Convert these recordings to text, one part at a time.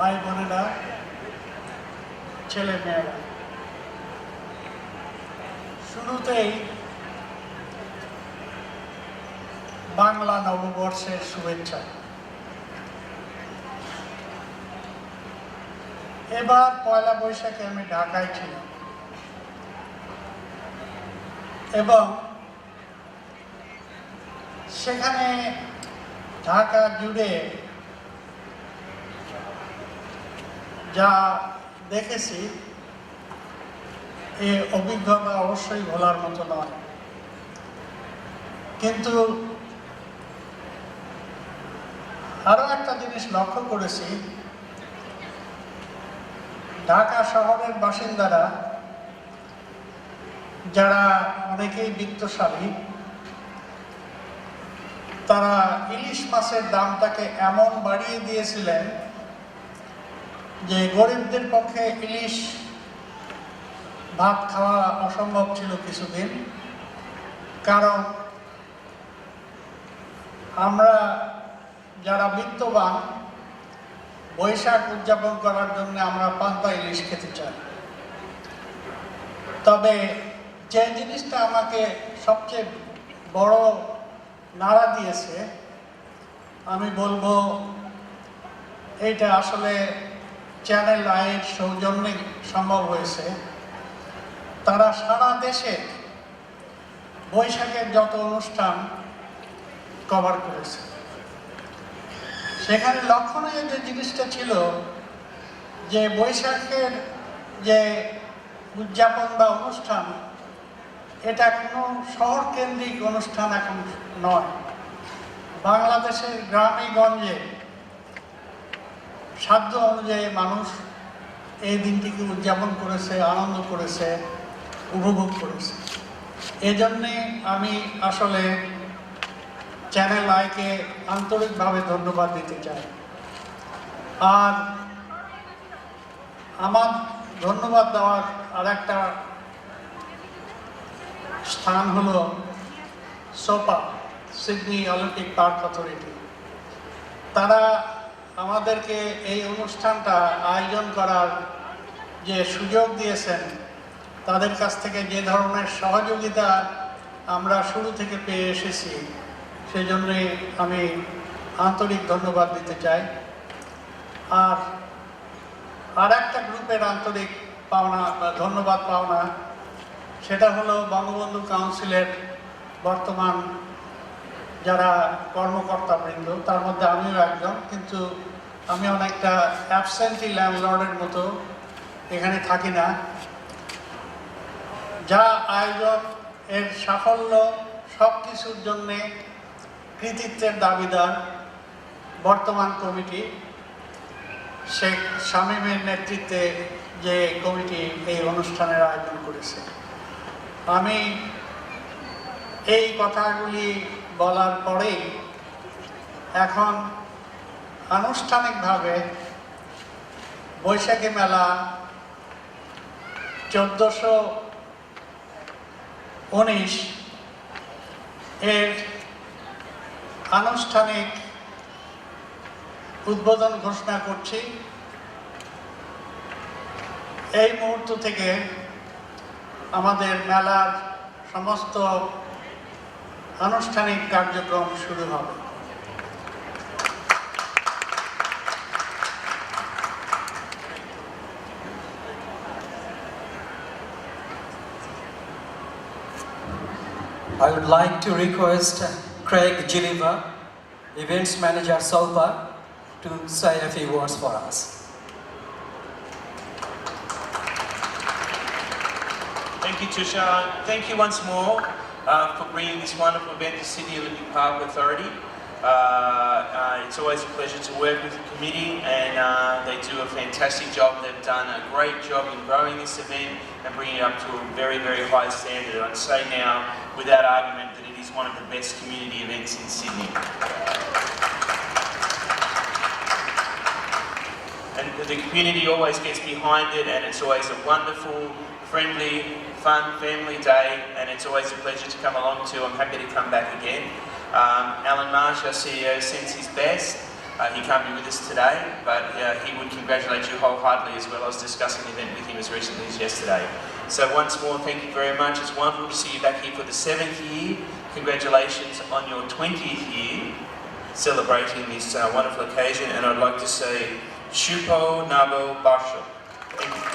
ভাই বোনেরা, ছেলে মেয়েরা, শুরুতেই বাংলা নববর্ষের শুভেচ্ছা। এবার পয়লা বৈশাখে আমি ঢাকায় ছিলাম এবং সেখানে ঢাকা জুড়ে যা দেখেছি এই অভিজ্ঞতা অবশ্যই ভোলার মতো নয়, কিন্তু আরো একটা জিনিস লক্ষ্য করেছি, ঢাকা শহরের বাসিন্দারা যারা অনেকেই বিত্তশালী, তারা ইলিশ মাছের দামটাকে এমন বাড়িয়ে দিয়েছিলেন যে গরিবদের পক্ষে ইলিশ ভাত খাওয়া অসম্ভব ছিল কিছুদিন। কারণ আমরা যারা বিত্তবান, বৈশাখ উদযাপন করার জন্য আমরা পান্তা ইলিশ খেতে চাই। তবে যে জিনিসটা আমাকে সবচেয়ে বড় নাড়া দিয়েছে, আমি বলবো এইটা আসলে চ্যানেল আইয়ের সৌজন্যে সম্ভব হয়েছে। তারা সারা দেশে বৈশাখের যত অনুষ্ঠান কভার করেছে, সেখানে লক্ষণীয় যে জিনিসটা ছিল যে বৈশাখের যে উদযাপন বা অনুষ্ঠান, এটা কোনো শহর কেন্দ্রিক অনুষ্ঠান এখন নয়। বাংলাদেশের গ্রামে গঞ্জে সাধ্য অনুযায়ী মানুষ এই দিনটিকে উদযাপন করেছে, আনন্দ করেছে, উপভোগ করেছে। এজন্যে আমি আসলে চ্যানেল আইকে আন্তরিকভাবে ধন্যবাদ দিতে চাই। আর আমার ধন্যবাদ দেওয়ার আর একটা স্থান হলো সোপা, সিডনি অলিম্পিক পার্ক অথরিটি। তারা আমাদেরকে এই অনুষ্ঠানটা আয়োজন করার যে সুযোগ দিয়েছেন, তাদের কাছ থেকে যে ধরনের সহযোগিতা আমরা শুরু থেকে পেয়ে এসেছি, সেই জন্যে আমি আন্তরিক ধন্যবাদ দিতে চাই। আর একটা গ্রুপের আন্তরিক পাওনা বা ধন্যবাদ পাওনা, সেটা হলো বঙ্গবন্ধু কাউন্সিলের বর্তমান যারা কর্মকর্তাবৃন্দ, তার মধ্যে আমিও একজন, কিন্তু আমি অনেকটা অ্যাবসেন্টি ল্যান্ডলর্ডের মতো, এখানে থাকি না। যা আয়োজন, এর সাফল্য, সব কিছুর জন্যে কৃতিত্বের দাবিদার বর্তমান কমিটি, শেখ শামীমের নেতৃত্বে যে কমিটি এই অনুষ্ঠানের আয়োজন করেছে। আমি এই কথাগুলি বলার পরেই এখন আনুষ্ঠানিকভাবে বৈশাখী মেলা 1419 এর আনুষ্ঠানিক উদ্বোধন ঘোষণা করছি। এই মুহূর্ত থেকে আমাদের মেলার সমস্ত আনুষ্ঠানিক কার্যক্রম শুরু হবে। I would like to request Craig Geneva, Events Manager SOPA, to say a few words for us. Thank you, Tusha. Thank you once more for bringing this wonderful event to Sydney Olympic Park Authority. It's always a pleasure to work with the committee, and they do a fantastic job. They've done a great job in growing this event and bringing it up to a very, very high standard. I'd say now, without argument, that it is one of the best community events in Sydney. And the community always gets behind it, and it's always a wonderful, friendly, fun family day, and it's always a pleasure to come along to. I'm happy to come back again. Alan Marsh, our CEO, sends his best. He can't be with us today, but he would congratulate you wholeheartedly as well. I was discussing the event with him as recently as yesterday. So once more, thank you very much. It's wonderful to see you back here for the 7th year. Congratulations on your 20th year, celebrating this wonderful occasion. And I'd like to say, Shupo Nabo Basho. Thank you.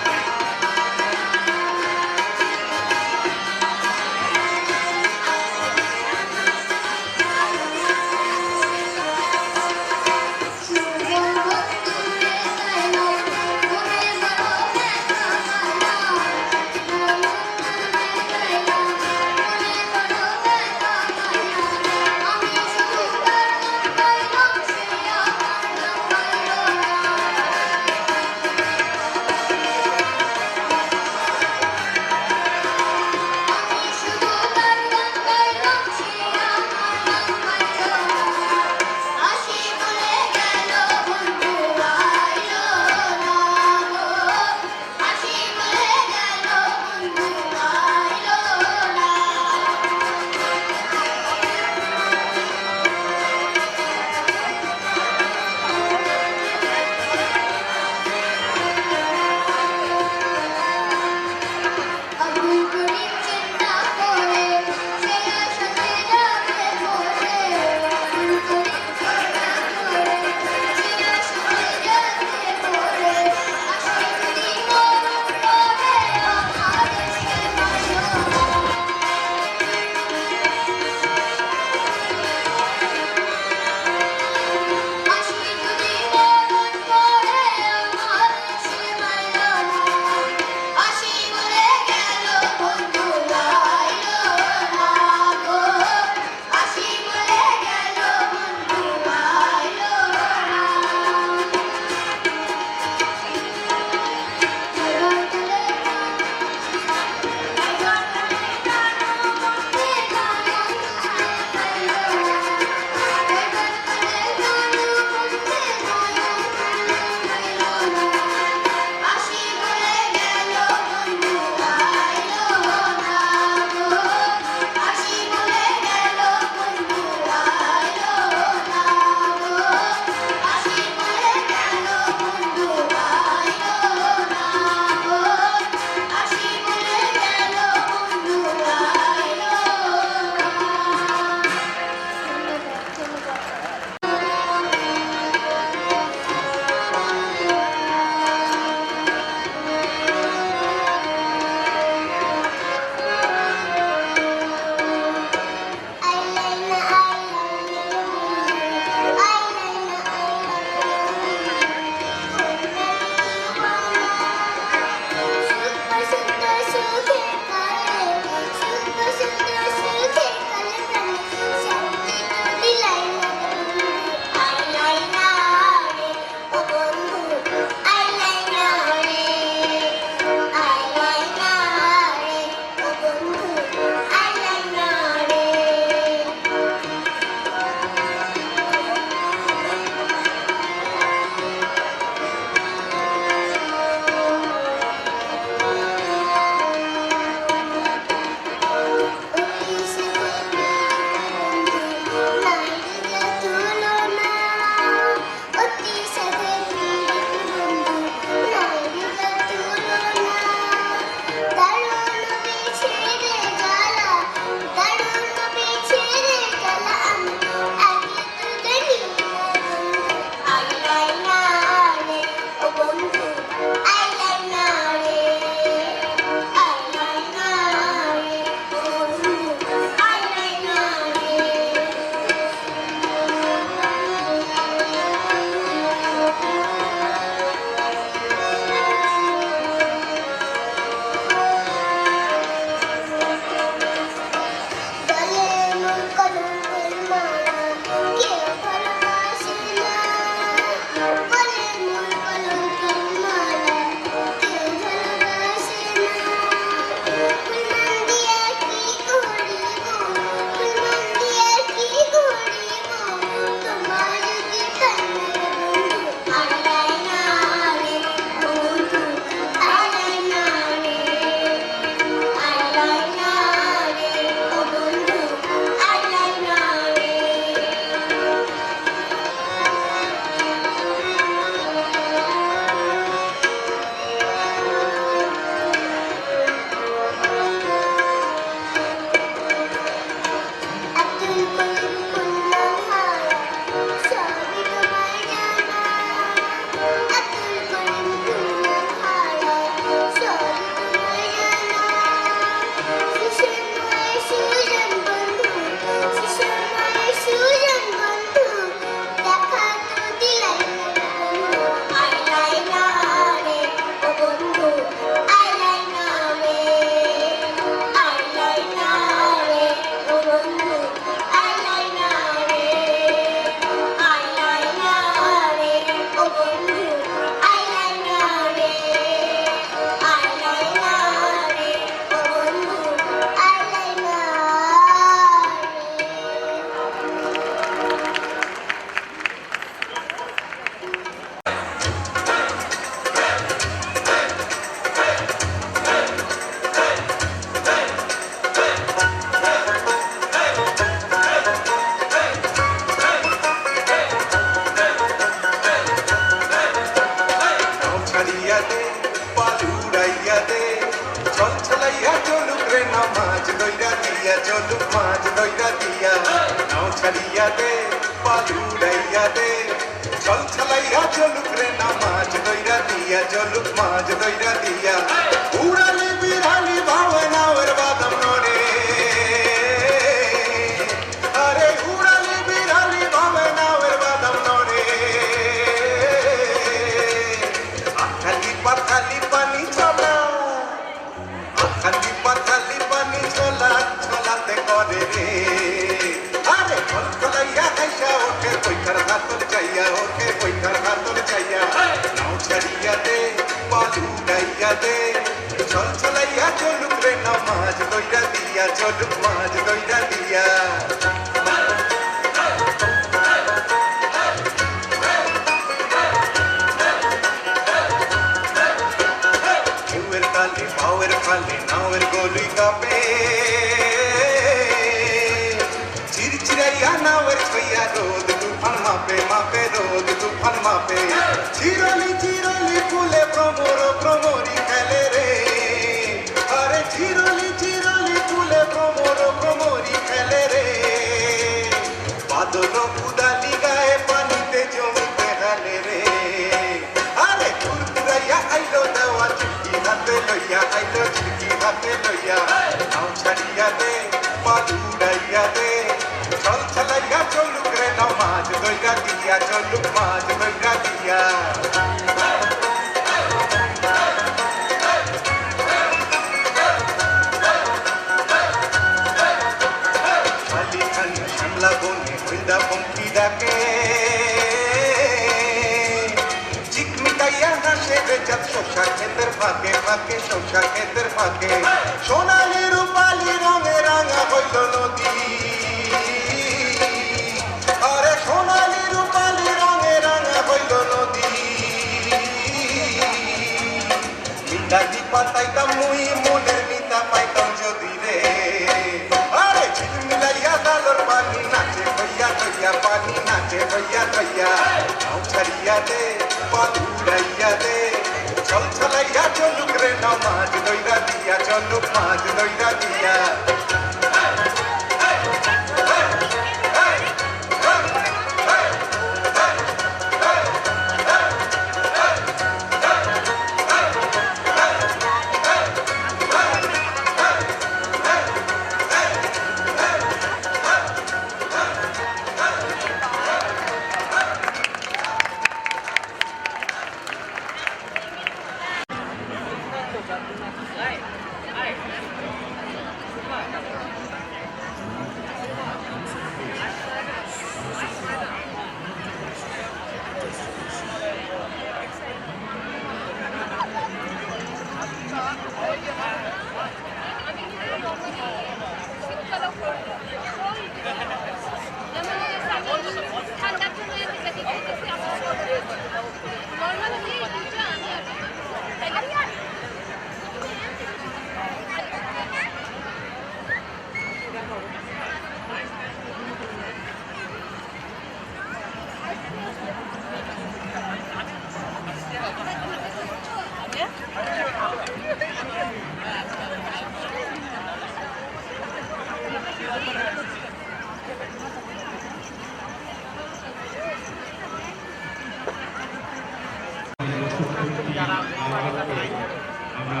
আমরা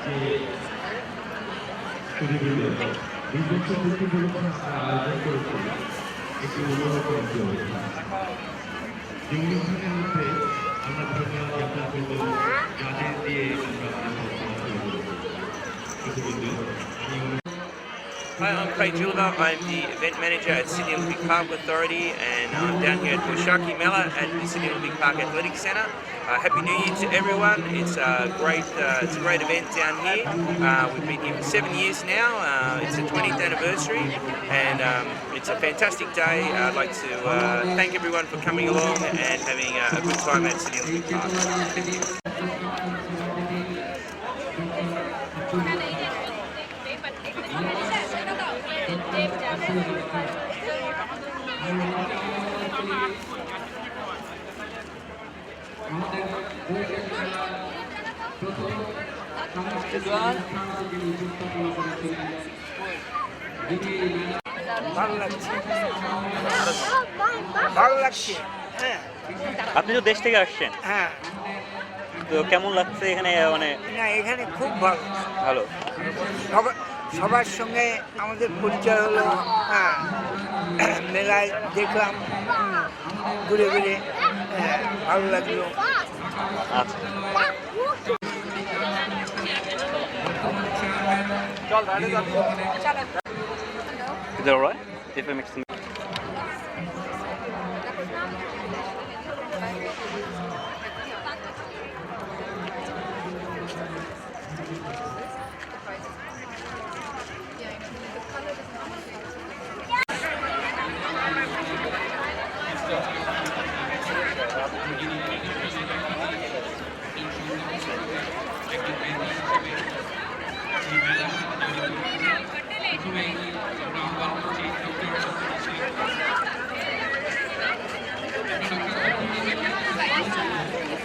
যে ছবিগুলো বিদেশ ছবিগুলো আমরা আয়োজন করেছি একটি অনুরোধ যে অনুষ্ঠানের মধ্যে আমরা ধর্মীয় যাত্রা করব যাদের দিয়ে Hi, I'm Craig Gilliver. I'm the event manager at Sydney Olympic Park Authority, and I'm down here at Boishaki Mela at the Sydney Olympic Park Athletic Centre. Happy New Year to everyone. It's a great event down here. We've been here for 7 years now. It's the 20th anniversary, and it's a fantastic day. I'd like to thank everyone for coming along and having a good time at Sydney Olympic Park. ভালো লাগছে। হ্যাঁ আপনি তো দেশ থেকে আসছেন, হ্যাঁ তো কেমন লাগছে এখানে? মানে না এখানে খুব ভালো ভালো, সবার সঙ্গে আমাদের পরিচয় হলো। হ্যাঁ মেলায় দেখলাম, ঘুরে ঘুরে ভালো লাগলো। আচ্ছা। Is that alright? If I mix them.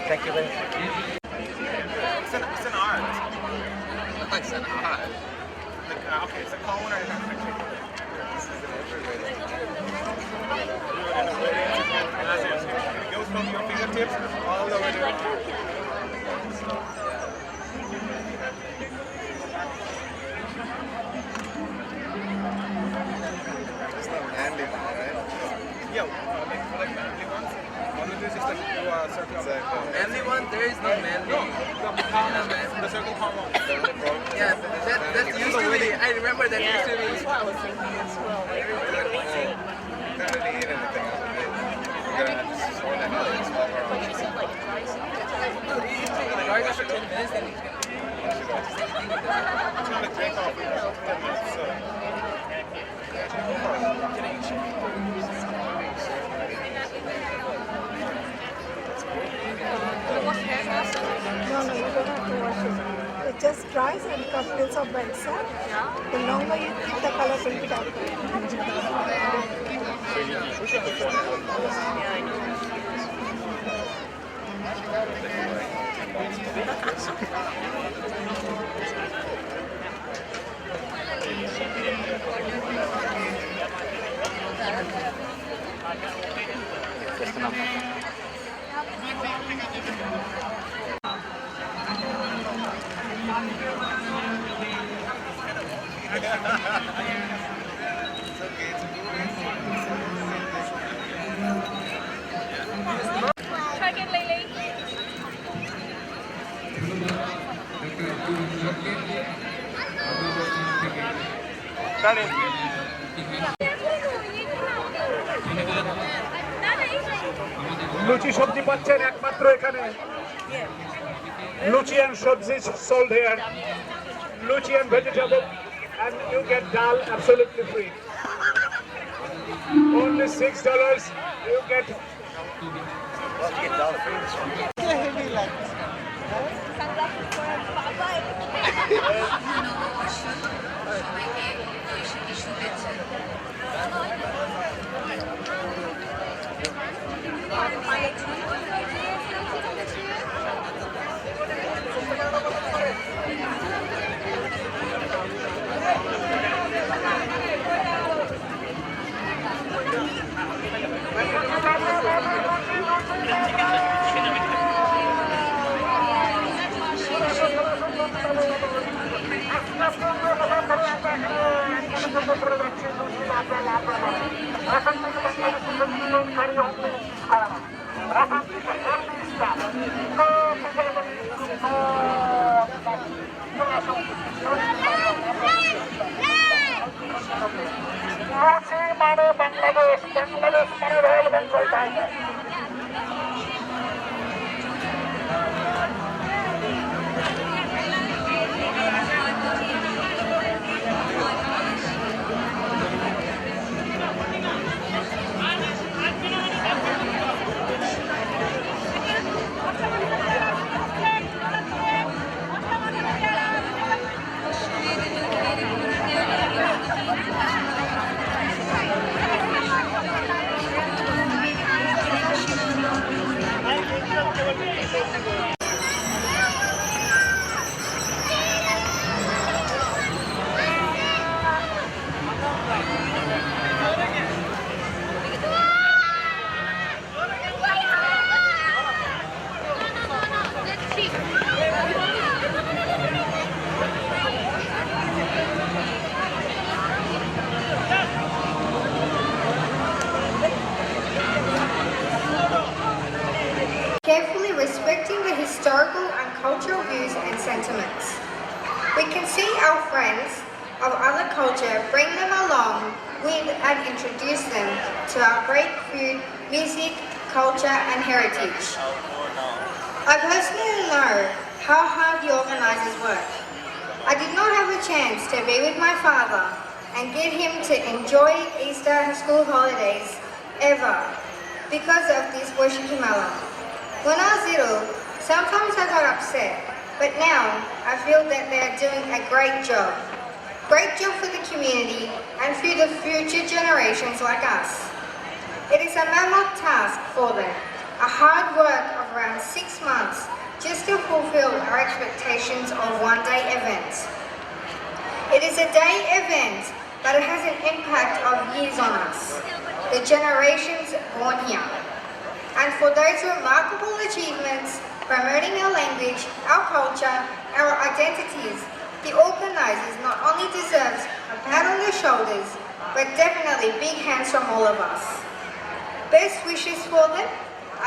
Thank you very much. It's an art. It's an art. Like, okay, it's a cone or it goes from your fingertips all the way to it's the manly one, right? Yeah, like manly ones. All it is just like do a circle. Exactly. Manly one? There is no manly. No, the circle palm one. Yeah, that used to be. I remember that used to be. Drive for 10 minutes, then It's gonna take off. No, you don't have to wash it. It just dries and couples of balsa. The longer you keep, the color will be darker. Just enough. Try again, Lily. লুচি সবজি পাচ্ছেন একমাত্র এখানে। লুচি and sabzi sold here. Luchi and vegetable, and you get dal absolutely free. Only $6. You get. Heavy like this. Sunglasses for Papa. Carefully respecting the historical and cultural views and sentiments. We can see our friends of other culture bring them along with and introduce them to our great food, music, culture and heritage. I personally know how hard the organizers work. I did not have a chance to be with my father and get him to enjoy Easter school holidays ever because of this Washikimala. When I was little, sometimes I got upset, but now I feel that they are doing a great job. Great job for the community and for the future generations like us. It is a mammoth task for them, a hard work of around 6 months just to fulfill our expectations of one-day events. It is a day event, but it has an impact of years on us, the generations born here. And for those remarkable achievements, promoting our language, our culture, our identities, the organizers not only deserve a pat on their shoulders, but definitely big hands from all of us. Best wishes for them.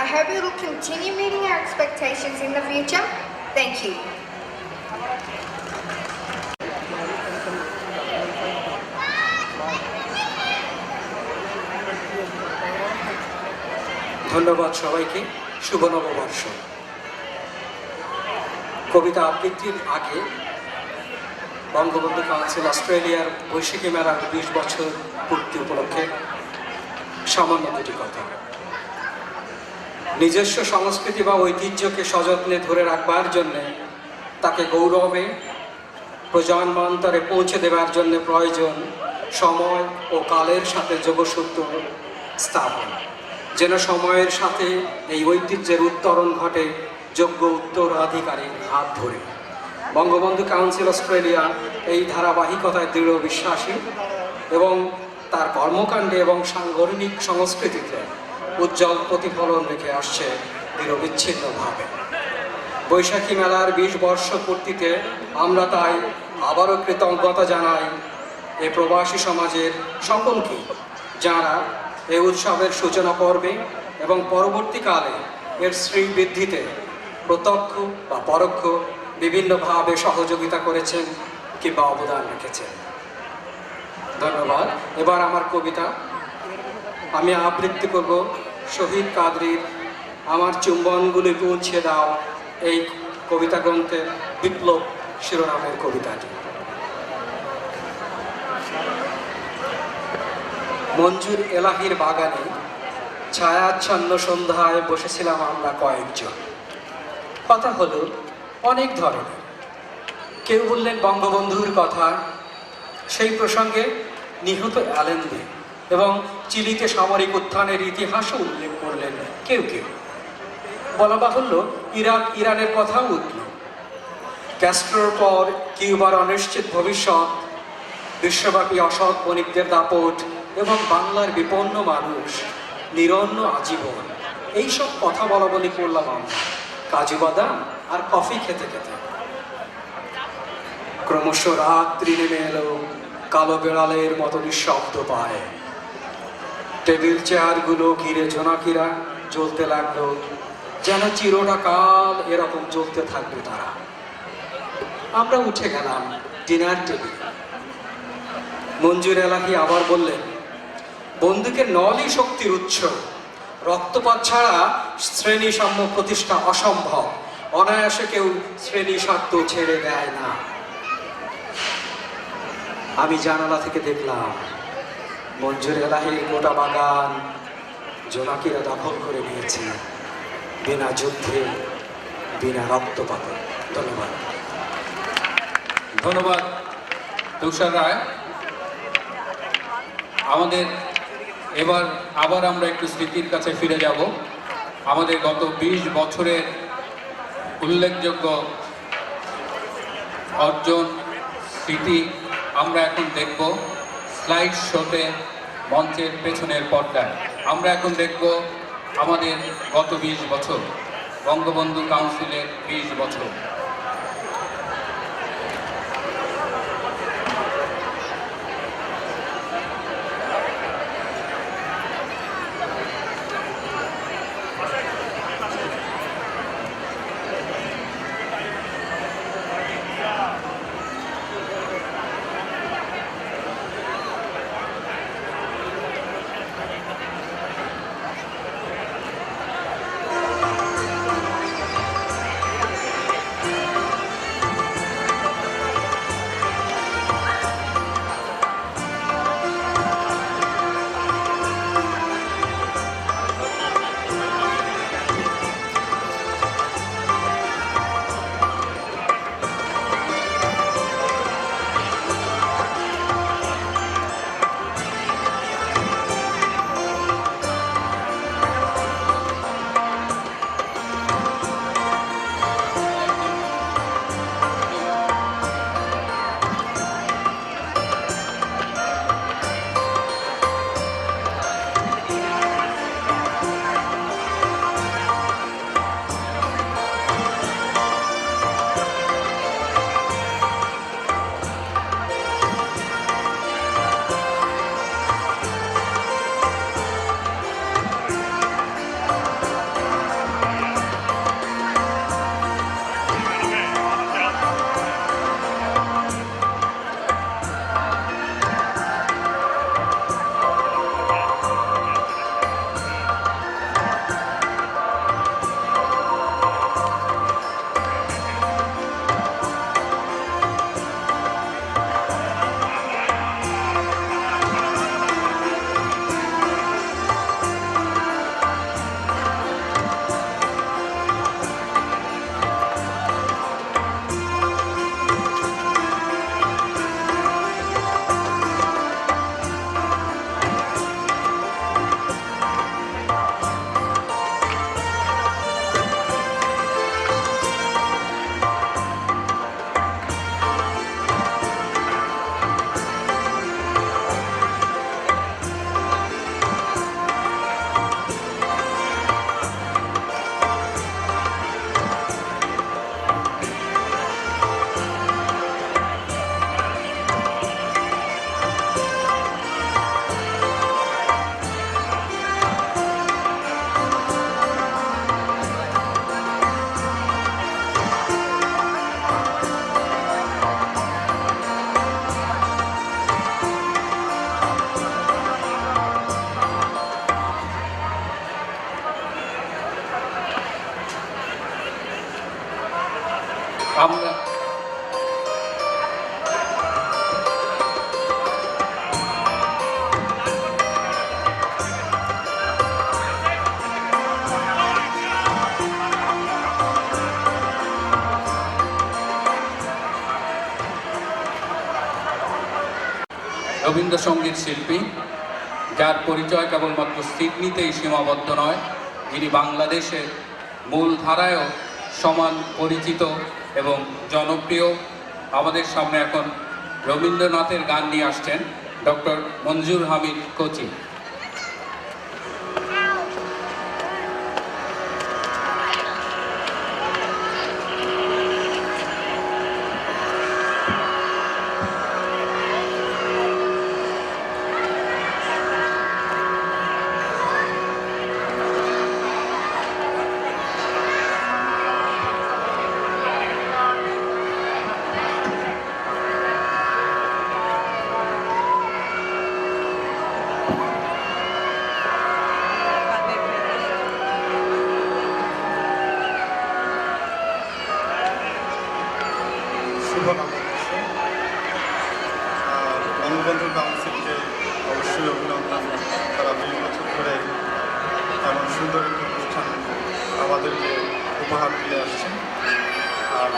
I hope it will continue meeting our expectations in the future. Thank you. ধন্যবাদ সবাইকে। শুভ নববর্ষ। কবিতা আবৃত্তির আগে Bangabandhu council অস্ট্রেলিয়ার বৈশাখী মেলার 20 বছর পূর্তি উপলক্ষে সামান্য দুটি কথা। নিজস্ব সংস্কৃতি বা ঐতিহ্যকে সযত্নে ধরে রাখবার জন্যে, তাকে গৌরবে প্রজন্মান্তরে পৌঁছে দেবার জন্য প্রয়োজন সময় ও কালের সাথে যোগসূত্র স্থাপন, যেন সময়ের সাথে এই ঐতিহ্যের উত্তরণ ঘটে যোগ্য উত্তরাধিকারীর হাত ধরে। বঙ্গবন্ধু কাউন্সিল অস্ট্রেলিয়া এই ধারাবাহিকতায় দৃঢ় বিশ্বাসী এবং তার কর্মকাণ্ডে এবং সাংগঠনিক সংস্কৃতিতে উজ্জ্বল প্রতিফলন রেখে আসছে নিরবিচ্ছিন্নভাবে। বৈশাখী মেলার 20 বর্ষ পূর্তিতে আমরা তাই আবারও কৃতজ্ঞতা জানাই এ প্রবাসী সমাজের সকলকে, যারা এই উৎসবের সূচনা পর্বে এবং পরবর্তীকালে এর শ্রীবৃদ্ধিতে প্রত্যক্ষ বা পরোক্ষ বিভিন্নভাবে সহযোগিতা করেছেন কিংবা অবদান রেখেছেন। ধন্যবাদ। এবার আমার কবিতা আমি আবৃত্তি করব শহীদ কাদরীর আমার চুম্বনগুলি পৌঁছে দাও, এই কবিতা গ্রন্থের বিপ্লব শিরোনামের কবিতাটি। মঞ্জুর এলাহির বাগানে ছায়াচ্ছন্ন সন্ধ্যায় বসেছিলাম আমরা কয়েকজন। কথা হলো অনেক ধরনের। কেউ বললেন বঙ্গবন্ধুর কথা, সেই প্রসঙ্গে নিহত অ্যালেনদে এবং চিলিতে সামরিক উত্থানের ইতিহাসও উল্লেখ করলেন কেউ কেউ। বলা বাহুল্য ইরাক ইরানের কথাও উঠল। ক্যাস্ট্রোর পর কিউবার অনিশ্চিত ভবিষ্যৎ, বিশ্বব্যাপী অসৎ বণিকদের দাপট এবং বাংলার বিপন্ন মানুষ, নিরন্ন আজীবন, এইসব কথা বলা বলি করলাম আমরা কাজু বাদাম আর কফি খেতে খেতে। ক্রমশ রাত্রি নেমে এলো, কালো বেড়ালের মতো নিঃশব্দ পায়। টেবিল চেয়ারগুলো ঘিরে জোনাকিরা জ্বলতে লাগলো, যেন চিরটা কাল এরকম জ্বলতে থাকবে তারা। আমরা উঠে গেলাম ডিনার টেবিল। মঞ্জুর এলাহি আবার বললেন, বন্দুকের নলই শক্তির উৎস, রক্তপাত ছাড়া শ্রেণী সাম্য প্রতিষ্ঠা অসম্ভব, অনায়াসে কেউ শ্রেণী স্বার্থ ছেড়ে দেয় না। আমি জানালা থেকে দেখলাম মঞ্জুর এলাহির গোটা বাগান জোনাকিরা দখল করে নিয়েছে, বিনা যুদ্ধে, বিনা রক্তপাতে। ধন্যবাদ। ধন্যবাদ তুষার রায়। আমাদের এবার আবার আমরা একটু স্মৃতির কাছে ফিরে যাব। আমাদের গত 20 বছরের উল্লেখযোগ্য অর্জন, স্মৃতি আমরা এখন দেখব স্লাইড শোতে মঞ্চের পেছনের পর্দায়। আমরা এখন দেখব আমাদের গত 20 বছর, বঙ্গবন্ধু কাউন্সিলের 20 বছর। আমরা রবীন্দ্রসঙ্গীত শিল্পী, যার পরিচয় কেবলমাত্র সিডনিতেই সীমাবদ্ধ নয়, যিনি বাংলাদেশের মূল ধারায়ও সমান পরিচিত এবং জনপ্রিয়। আমাদের সামনে এখন রবীন্দ্রনাথের গান নিয়ে আসছেন ডক্টর মঞ্জুর হামিদ কোচি। শুভ নববর্ষ। বঙ্গবন্ধু কাউন্সিলকে অবশ্যই অভিনন্দন। তারা ২০ বছর ধরে এমন সুন্দর একটি অনুষ্ঠান আমাদেরকে উপহার দিয়ে আসছেন। আর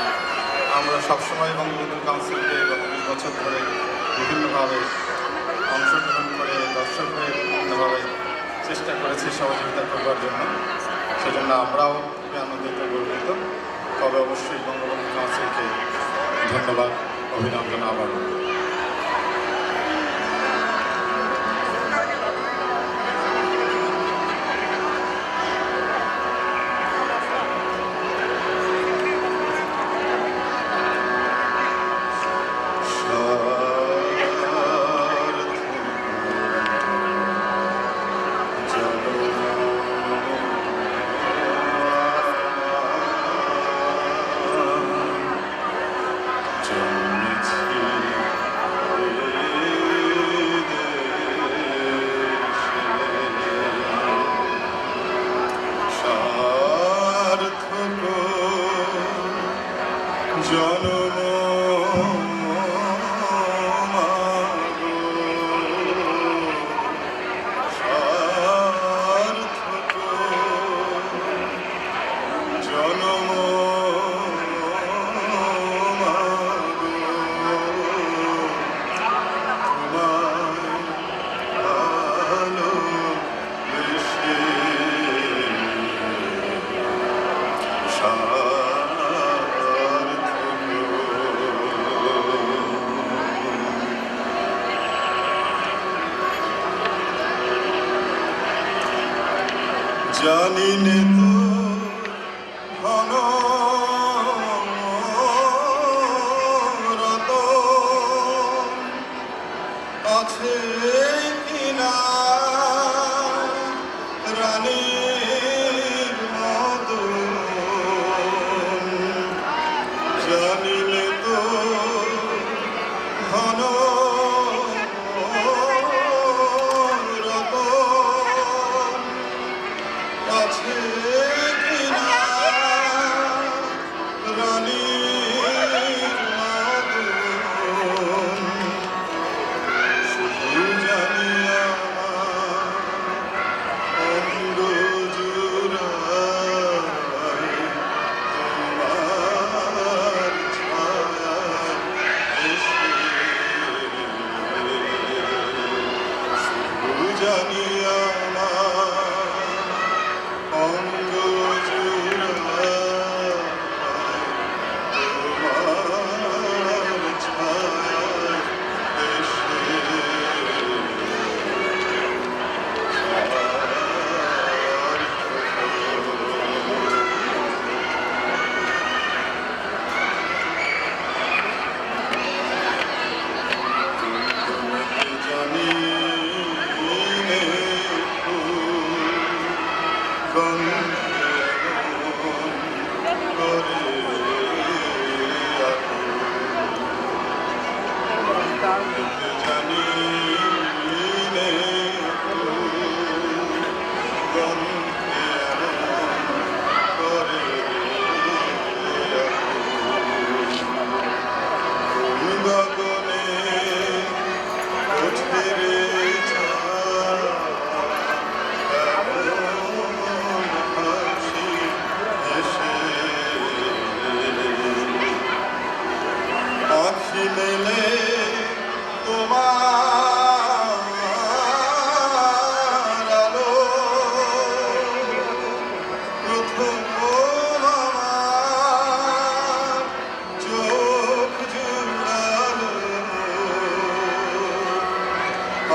আমরা সবসময় বঙ্গবন্ধু কাউন্সিলকে ২০ বছর ধরে বিভিন্নভাবে অংশগ্রহণ করে দর্শক হয়ে বিভিন্নভাবে চেষ্টা করেছি সহযোগিতা করবার জন্য। সেজন্য আমরাও খুবই আনন্দিত গর্বিত। তবে অবশ্যই বঙ্গবন্ধু কাউন্সিলকে ধন্যবাদ, অভিনন্দন আবারও। জানি নে তো ঘন রত আছে কিনা রানীর মতো, জানি নে তো ঘন রত আছে কিনা রানীর মতো, শুধু জানি আমার অঙ্গ জুড়ায় তোমার ছায়া এসে, শুধু জানি অঙ্গ জুড়ায় তোমার ছায়া এসে, জানি নে জানি নে গগনে ওঠে রে আখি মেলে তোমার আলো, প্রথম আমার চোখ জুড়ালো,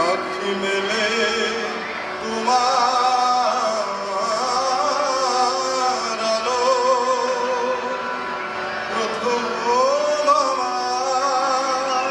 আখি মেলে তোমার আলো, প্রথম আমার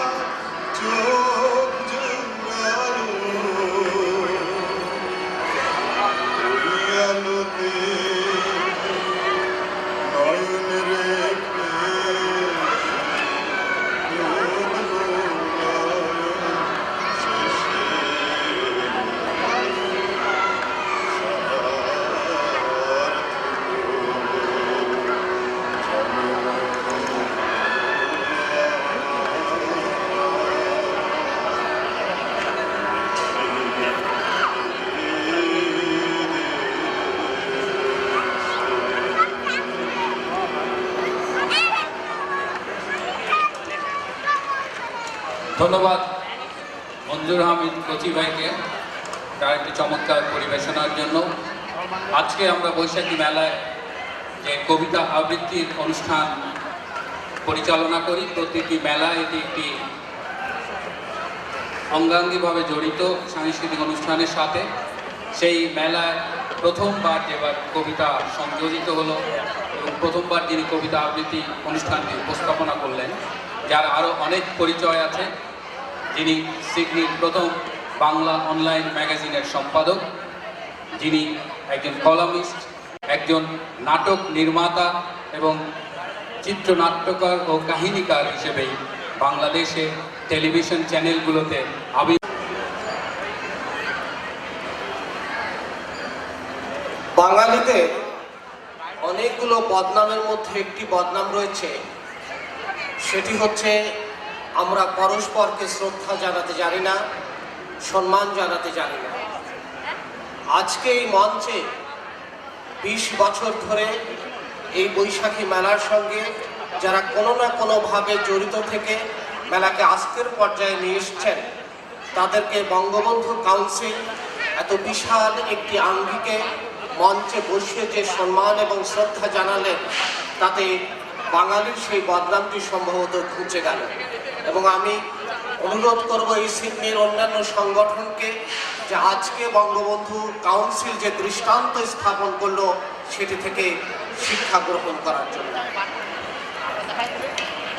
ধন্যবাদ মঞ্জুর হামিদ কচি ভাইকে তার একটি চমৎকার পরিবেশনার জন্য। আজকে আমরা বৈশাখী মেলায় যে কবিতা আবৃত্তির অনুষ্ঠান পরিচালনা করি, প্রতিটি মেলায় এটি একটি অঙ্গাঙ্গিভাবে জড়িত সাংস্কৃতিক অনুষ্ঠানের সাথে। সেই মেলায় প্রথমবার যেবার কবিতা সংযোজিত হলো এবং প্রথমবার যিনি কবিতা আবৃত্তি অনুষ্ঠানটি উপস্থাপনা করলেন, যার আরও অনেক পরিচয় আছে, যিনি সিডনির প্রথম বাংলা অনলাইন ম্যাগাজিনের সম্পাদক, যিনি একজন কলামিস্ট, একজন নাটক নির্মাতা এবং চিত্রনাট্যকার ও কাহিনীকার হিসেবেই বাংলাদেশে টেলিভিশন চ্যানেলগুলোতে বাঙালিদের অনেকগুলো বদনামের মধ্যে একটি বদনাম রয়েছে, সেটি হচ্ছে আমরা পরস্পরকে শ্রদ্ধা জানাতে জানি না, সম্মান জানাতে জানি না। আজকে এই মঞ্চে 20 বছর ধরে এই বৈশাখী মেলার সঙ্গে যারা কোনো না কোনোভাবে জড়িত থেকে মেলাকে আজকের পর্যায়ে নিয়ে এসছেন, তাদেরকে বঙ্গবন্ধু কাউন্সিল এত বিশাল একটি আঙ্গিকে মঞ্চে বসিয়ে যে সম্মান এবং শ্রদ্ধা জানালেন, তাতে বাঙালির সেই বদনামটি সম্ভবত ঘুচে গেল। এবং আমি অনুরোধ করব এই সিডনির অন্যান্য সংগঠনকে যে আজকে বঙ্গবন্ধু কাউন্সিল যে দৃষ্টান্ত স্থাপন করলো সেটি থেকে শিক্ষা গ্রহণ করার জন্য।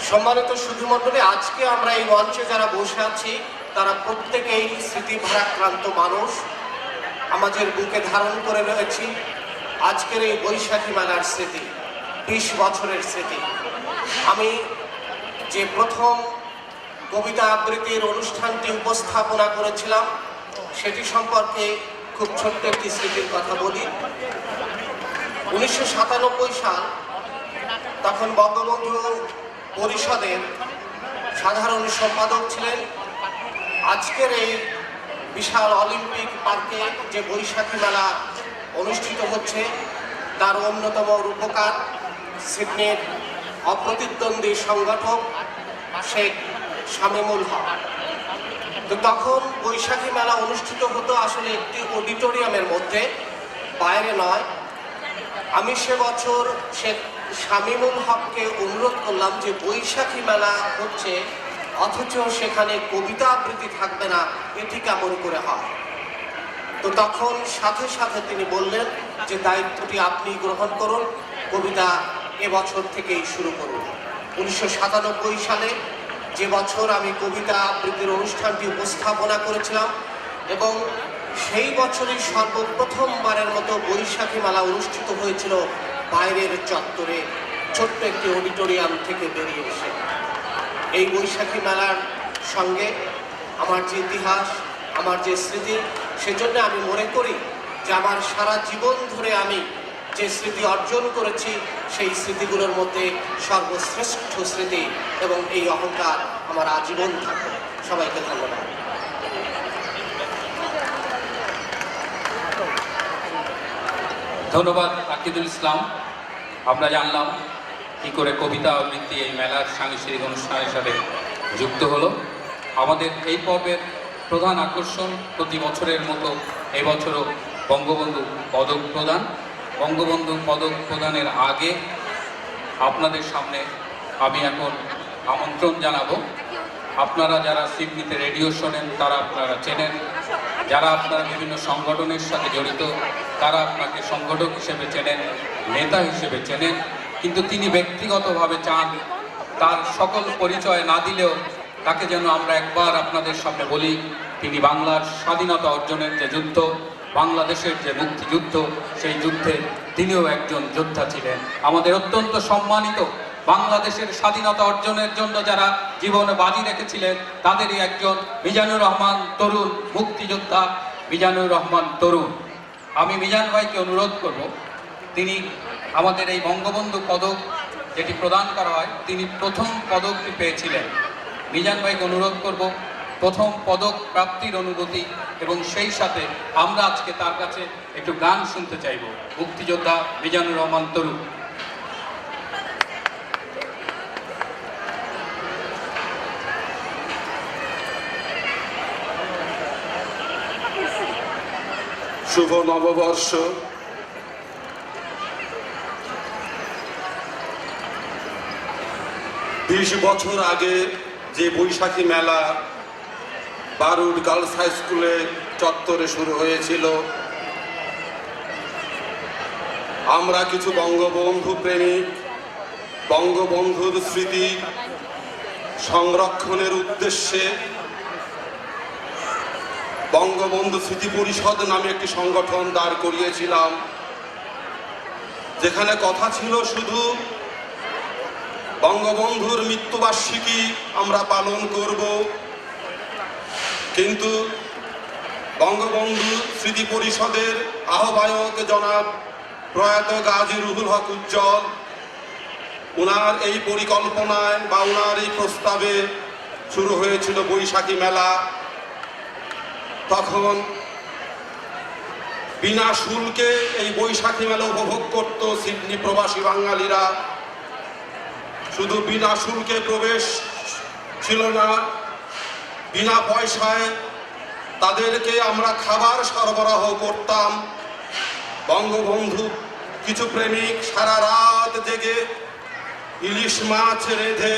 সম্মানিত সুধীমণ্ডলী, আজকে আমরা এই মঞ্চে যারা বসে আছি তারা প্রত্যেকেই স্মৃতি ভারাক্রান্ত মানুষ, আমাদের বুকে ধারণ করে রয়েছি আজকের এই বৈশাখী মেলার স্মৃতি, 20 বছরের স্মৃতি। আমি যে প্রথম কবিতা আবৃত্তির অনুষ্ঠানটি উপস্থাপনা করেছিলাম সেটি সম্পর্কে খুব ছোট্ট একটি স্মৃতির কথা বলি। 1997 সাল, তখন বঙ্গবন্ধু পরিষদের সাধারণ সম্পাদক ছিলেন। আজকের এই বিশাল অলিম্পিক পার্কে যে বৈশাখী মেলা অনুষ্ঠিত হচ্ছে তার অন্যতম রূপকার সিডনির অপ্রতিদ্বন্দ্বী সংগঠক শেখ শামীমুল হক। তো তখন বৈশাখী মেলা অনুষ্ঠিত হতো আসলে একটি অডিটোরিয়ামের মধ্যে, বাইরে নয়। আমি সে বছর শেখ শামীমুল হককে অনুরোধ করলাম যে বৈশাখী মেলা হচ্ছে অথচ সেখানে কবিতা আবৃত্তি থাকবে না, এটি কেমন করে হয়? তো তখন সাথে সাথে তিনি বললেন যে দায়িত্বটি আপনি গ্রহণ করুন, কবিতা এবছর থেকেই শুরু করুন। 1997 সালে যে বছর আমি কবিতা আবৃত্তির অনুষ্ঠানটি উপস্থাপনা করেছিলাম এবং সেই বছরই সর্বপ্রথমবারের মতো বৈশাখী মেলা অনুষ্ঠিত হয়েছিল বাইরের চত্বরে, ছোট্ট একটি অডিটোরিয়াম থেকে বেরিয়ে এসে। এই বৈশাখী মেলার সঙ্গে আমার যে ইতিহাস, আমার যে স্মৃতি, সেজন্য আমি মনে করি যে আমার সারা জীবন ধরে আমি যে স্মৃতি অর্জন করেছি সেই স্মৃতিগুলোর মধ্যে সর্বশ্রেষ্ঠ স্মৃতি, এবং এই অহংকার আমার আজীবন থাকবে। সবাইকে ধন্যবাদ। ধন্যবাদ আকিদুল ইসলাম। আমরা জানলাম কী করে কবিতা আবৃত্তি এই মেলার সাংস্কৃতিক অনুষ্ঠানের সাথে যুক্ত হলো। আমাদের এই পর্বের প্রধান আকর্ষণ প্রতি বছরের মতো এবছরও বঙ্গবন্ধু পদক প্রদান। বঙ্গবন্ধু পদক প্রদানের আগে আপনাদের সামনে আমি এখন আমন্ত্রণ জানাবো। আপনারা যারা সিডনিতে রেডিও শোনেন তারা আপনারা চেনেন, যারা আপনারা বিভিন্ন সংগঠনের সাথে জড়িত তারা আপনাকে সংগঠক হিসেবে চেনেন, নেতা হিসেবে চেনেন, কিন্তু তিনি ব্যক্তিগতভাবে চান তার সকল পরিচয় না দিলেও তাকে যেন আমরা একবার আপনাদের সামনে বলি, তিনি বাংলার স্বাধীনতা অর্জনের যে যুদ্ধ, বাংলাদেশের যে মুক্তিযুদ্ধ, সেই যুদ্ধে তিনিও একজন যোদ্ধা ছিলেন। আমাদের অত্যন্ত সম্মানিত বাংলাদেশের স্বাধীনতা অর্জনের জন্য যারা জীবন বাজি রেখেছিলেন তাদেরই একজন মিজানুর রহমান তরুণ, মুক্তিযোদ্ধা মিজানুর রহমান তরুণ। আমি মিজান ভাইকে অনুরোধ করব, তিনি আমাদের এই বঙ্গবন্ধু পদক যেটি প্রদান করা হয়, তিনি প্রথম পদকটি পেয়েছিলেন। মিজান ভাইকে অনুরোধ করব প্রথম পদক প্রাপ্তির অনুভূতি, এবং সেই সাথে আমরা আজকে তার কাছে একটু গান শুনতে চাইব। মুক্তিযোদ্ধা মিজানুর রহমান তরুণ। শুভ নববর্ষ। বিশ বছর আগে যে বৈশাখী মেলা বারুড গার্লস হাই স্কুলে চত্বরে শুরু হয়েছিল, আমরা কিছু বঙ্গবন্ধু প্রেমিক বঙ্গবন্ধুর স্মৃতি সংরক্ষণের উদ্দেশ্যে বঙ্গবন্ধু স্মৃতি পরিষদ নামে একটি সংগঠন দাঁড় করিয়েছিলাম, যেখানে কথা ছিল শুধু বঙ্গবন্ধুর মৃত্যুবার্ষিকী আমরা পালন করব, কিন্তু বঙ্গবন্ধু স্মৃতি পরিষদের আহ্বায়ক জনাব প্রয়াত গাজী রুহুল হক উজ্জ্বল, ওনার এই পরিকল্পনায় বা ওনার এই প্রস্তাবে শুরু হয়েছিল বৈশাখী মেলা। তখন বিনা শুল্কে এই বৈশাখী মেলা উপভোগ করত সিডনি প্রবাসী বাঙালিরা। শুধু বিনা শুল্কে প্রবেশ ছিল না, বিনা পয়সায় তাদেরকে আমরা খাবার সরবরাহ করতাম। বঙ্গবন্ধু কিছু প্রেমিক সারা রাত জেগে ইলিশ মাছ রেঁধে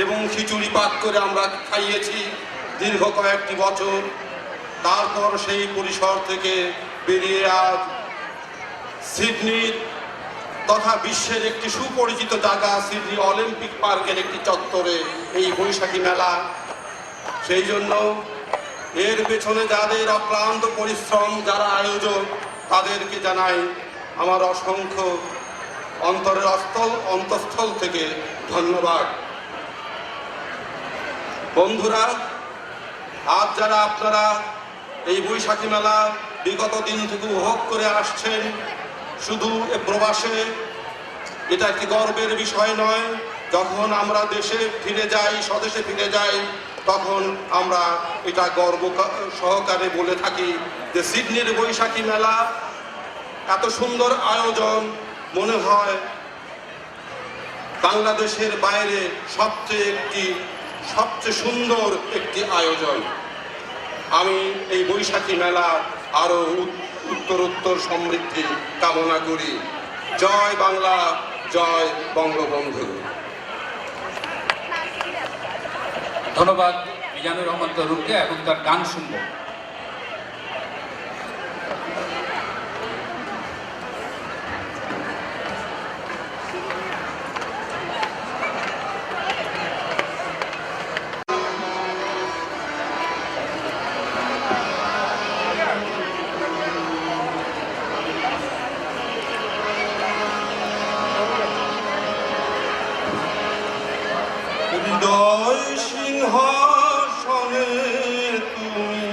এবং খিচুড়ি পাক করে আমরা খাইয়েছি দীর্ঘ কয়েকটি বছর। তারপর সেই পরিসর থেকে বেরিয়ে আজ সিডনির তথা বিশ্বের একটি সুপরিচিত জায়গা সিডনি অলিম্পিক পার্কের একটি চত্বরে এই বৈশাখী মেলা। সেই জন্য এর পেছনে যাদের অক্লান্ত পরিশ্রম, যারা আয়োজক, তাদেরকে জানাই আমার অসংখ্য অন্তরের অন্তঃস্থল থেকে ধন্যবাদ। বন্ধুরা, আজ যারা আপনারা এই বৈশাখী মেলা বিগত দিন থেকে উপভোগ করে আসছেন, শুধু প্রবাসে এটা একটি গর্বের বিষয় নয়। যখন আমরা দেশে ফিরে যাই, স্বদেশে ফিরে যাই, তখন আমরা এটা গর্ব সহকারে বলে থাকি যে সিডনির বৈশাখী মেলা এত সুন্দর আয়োজন, মনে হয় বাংলাদেশের বাইরে সবচেয়ে সুন্দর একটি আয়োজন। আমি এই বৈশাখী মেলা আরো উত্তরোত্তর সমৃদ্ধি কামনা করি। জয় বাংলা, জয় বঙ্গবন্ধু। ধন্যবাদ মিজানুর রহমান তরুণকে। এখন তার গান শুনবো। হৃদয় সিংহাসনে তুমি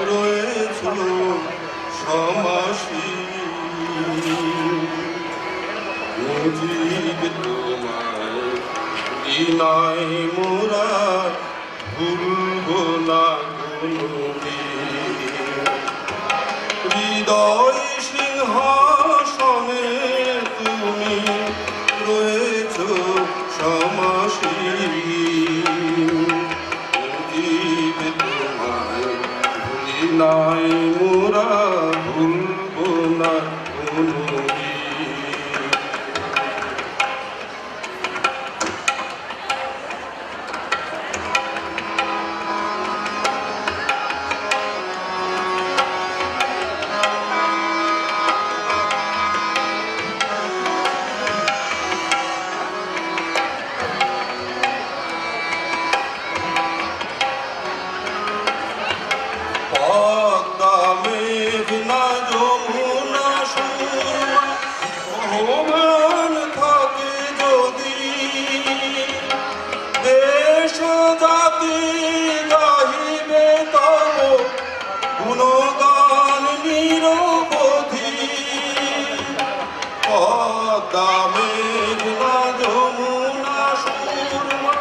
রয়েছ সমাসীন, মুজিব তোমায় বিনাই মোরা ভুলব না কোনদিন। হৃদয় সিংহাসনে তুমি রয়েছ সমাসীন, মুজিব তোমায় ভুলি নাই মোরা ভুলব না কোনদিন। পদ্মা মেঘনা যমুনা সুরমা মোহমান থাকে যদি, দেশ জাতি গাহিবে তব গুণগান নিরবধি। পদ্মা মেঘনা যমুনা সুরমা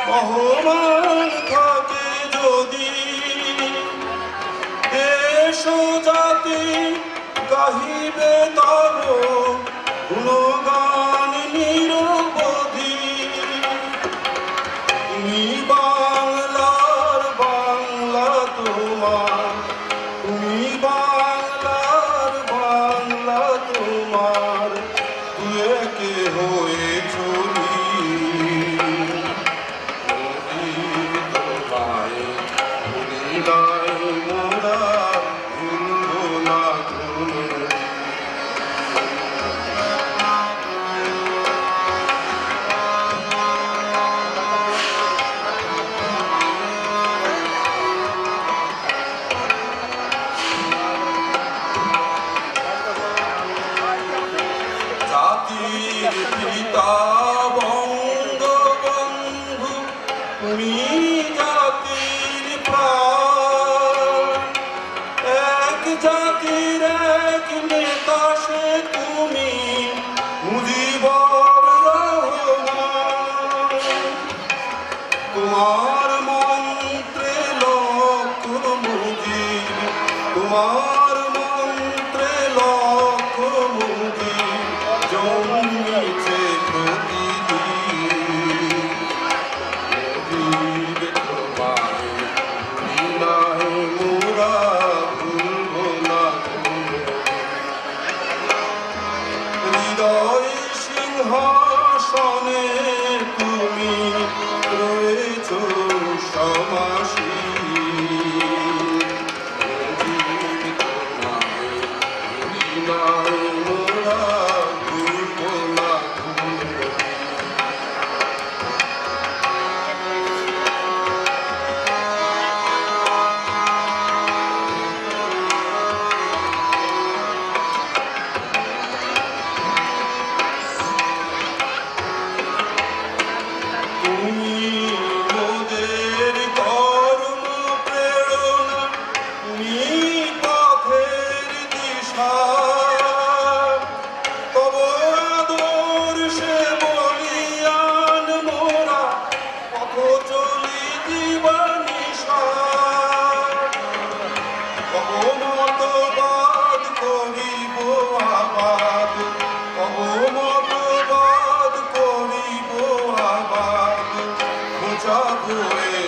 মোহমান থাকে যদি, দেশ জাতি গাহিবে তব গুণগান নিরবধি। তুমি বাংলার বাংলা তোমার, তুমি বাংলা একে হয়ে চলি নদীর তোমায় ভুলি নাই মোরা ভুলবো না কোনোদিন। জাতির পিতা বঙ্গবন্ধু তুমি জাতির প্রাণ এক জাতির এক নেতা সে তুমি মুজিবুর রহমান তোমার মন্ত্রে লক্ষ মুজিব তোমার মন্ত্রে লক্ষ মুজিব জন্মেছে প্রতিদিন মুজিব তোমায় ভুলি নাই মোরা ভুলবো না হৃদয় সিংহাসনে তুমি রয়েছ সমাসী মুজিব তোমায় ভুলি নাই মোরা ভুলবো না তুমি মোদের কর্ম প্রেরণা তুমি পথের দিশা তব আদর্শে বলিয়ান মোরা পথ চলি জীবনিশা তব মতবাদ করিব আবাদ তব মতবাদ করিব আবাদ খোঁজাবো এ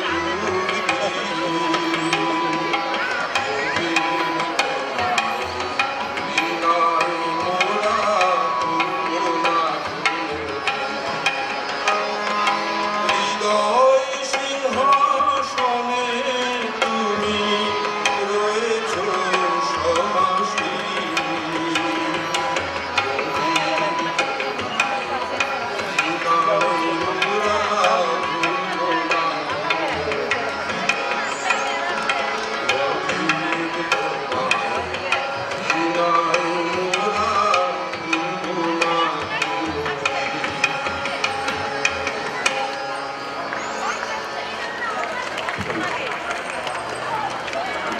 হৃদয় সিংহাসনে তুমি রয়েছ সমাসী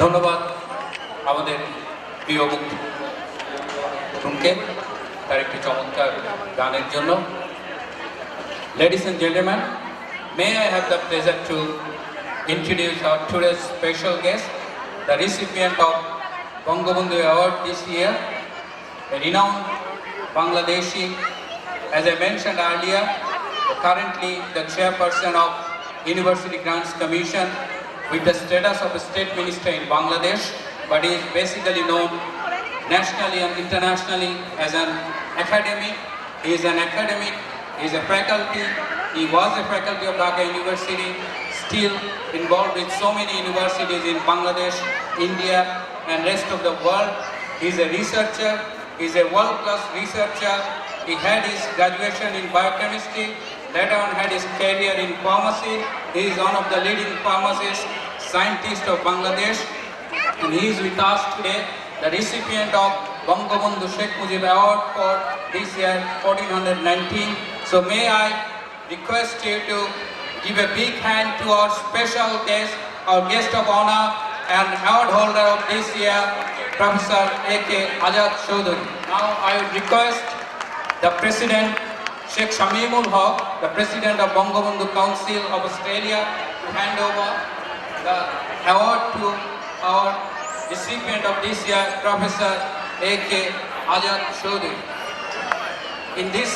ধন্যবাদ আমাদের প্রিয় মুখকে তার একটি চমৎকার গানের জন্য। Ladies and gentlemen, may I have the pleasure to introduce our today's special guest, the recipient of Bangabandhu Award this year, a renowned Bangladeshi, as I mentioned earlier, currently the chairperson of University Grants Commission with the status of a state minister in Bangladesh, but he is basically known nationally and internationally as an academic. He is an academic, he is a faculty, he was a faculty of Dhaka University, still involved with so many universities in Bangladesh, India and rest of the world. He is a researcher, he is a world-class researcher. He had his graduation in biochemistry, later on had his career in pharmacy. He is one of the leading pharmacists, scientists of Bangladesh, and he is with us today, the recipient of Bangabandhu Sheikh Mujib Award for this year 1419. So may I request you to give a big hand to our special guest, our guest of honor and award holder of this year, Professor A.K. Azad Choudhury. Now I would request the President Sheikh Shamimul Haq, the President of Bangabandhu Council of Australia, to hand over the award to our recipient of this year, Professor A.K. Azad Choudhury. In this,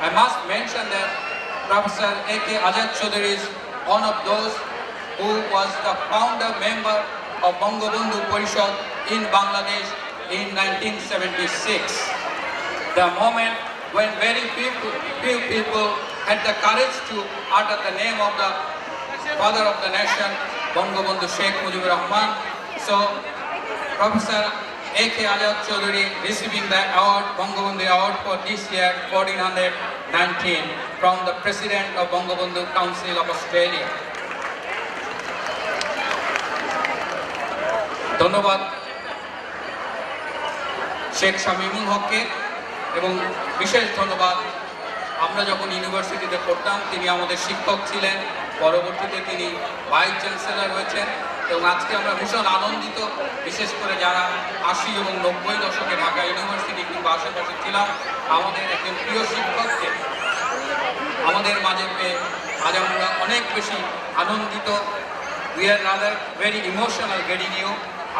I must mention that Professor A.K. Azad Choudhury is one of those who was the founder member of Bangabandhu Parishad in Bangladesh in 1976. The moment when very few people had the courage to utter the name of the father of the nation, Bangabandhu Sheikh Mujibur Rahman. So, Professor A.K. Azad Chaudhary receiving the award, Bangabandhu Award for this year, 1419, from the President of Bangabandhu Council of Australia. ধন্যবাদ শেখ শামীমুল হককে এবং বিশেষ ধন্যবাদ আমরা যখন ইউনিভার্সিটিতে পড়তাম তিনি আমাদের শিক্ষক ছিলেন, পরবর্তীতে তিনি ভাইস চ্যান্সেলর হয়েছেন এবং আজকে আমরা ভীষণ আনন্দিত, বিশেষ করে যারা 80 এবং 90 দশকে ঢাকা ইউনিভার্সিটি কিংবা আশেপাশে ছিলাম আমাদের একজন প্রিয় শিক্ষককে আমাদের মাঝে পেয়ে আজ আমরা অনেক বেশি আনন্দিত। We are rather very emotional getting you.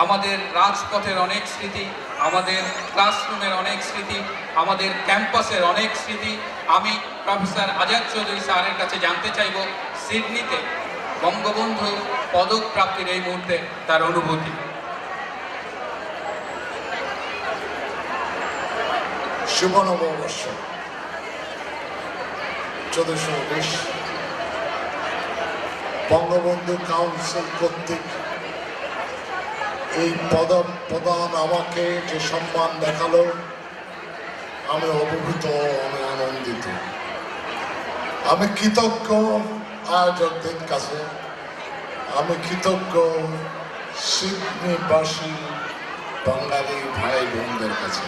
আমাদের রাজপথের অনেক স্মৃতি, আমাদের ক্লাসরুমের অনেক স্মৃতি, আমাদের ক্যাম্পাসের অনেক স্মৃতি। আমি প্রফেসর আজাদ চৌধুরী স্যারের কাছে জানতে চাইব সিডনিতে বঙ্গবন্ধু পদক প্রাপ্তির এই মুহূর্তে তার অনুভূতি। শুভ নববর্ষ 1419 বঙ্গবন্ধু কাউন্সিল কর্তৃক এই প্রদান আমাকে যে সম্মান দেখালো আমি অভিভূত, আমি আনন্দিত, আমি কৃতজ্ঞ আয়োজকদের কাছে, আমি কৃতজ্ঞ সিডনিবাসী বাঙালি ভাই বোনদের কাছে।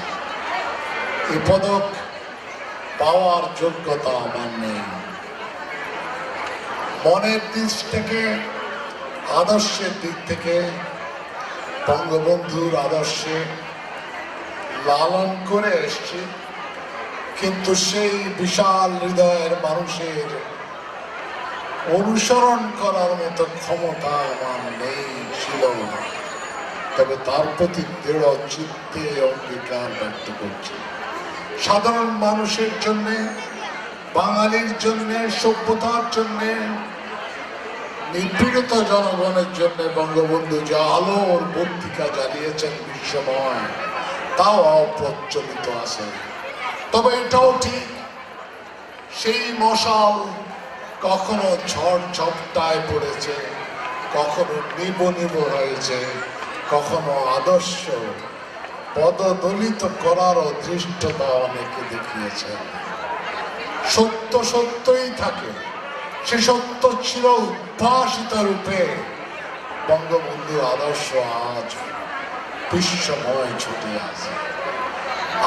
এই পদক পাওয়ার যোগ্যতা আমার নেই। মনের দিক থেকে, আদর্শের দিক থেকে বঙ্গবন্ধুর আদর্শে লালন করে এসছি, কিন্তু সেই বিশাল হৃদয়ের মানুষের অনুসরণ করার মতো ক্ষমতা আমার নেই, ছিল না। তবে তার প্রতি দৃঢ় চিত্তে অঙ্গীকার ব্যক্ত করছি। সাধারণ মানুষের জন্যে, বাঙালির জন্যে, সভ্যতার জন্যে, নিপীড়িত জনগণের জন্য বঙ্গবন্ধু যে আলোর বর্তিকা জ্বালিয়েছেন বিশ্বময়, তাও অপ্রচলিত আছে। তবে এটাও ঠিক, সেই মশাল কখনো ঝড় ঝপটায় পড়েছে, কখনো নিব নিব হয়েছে, কখনো আদর্শ পদদলিত করারও ধৃষ্টতা অনেকে দেখিয়েছেন। সত্য সত্যই থাকে, সে সত্য ছিল উদ্ভাসিত রূপে। বঙ্গবন্ধুর আদর্শ আজ বিশ্বময় ছুটে আছে।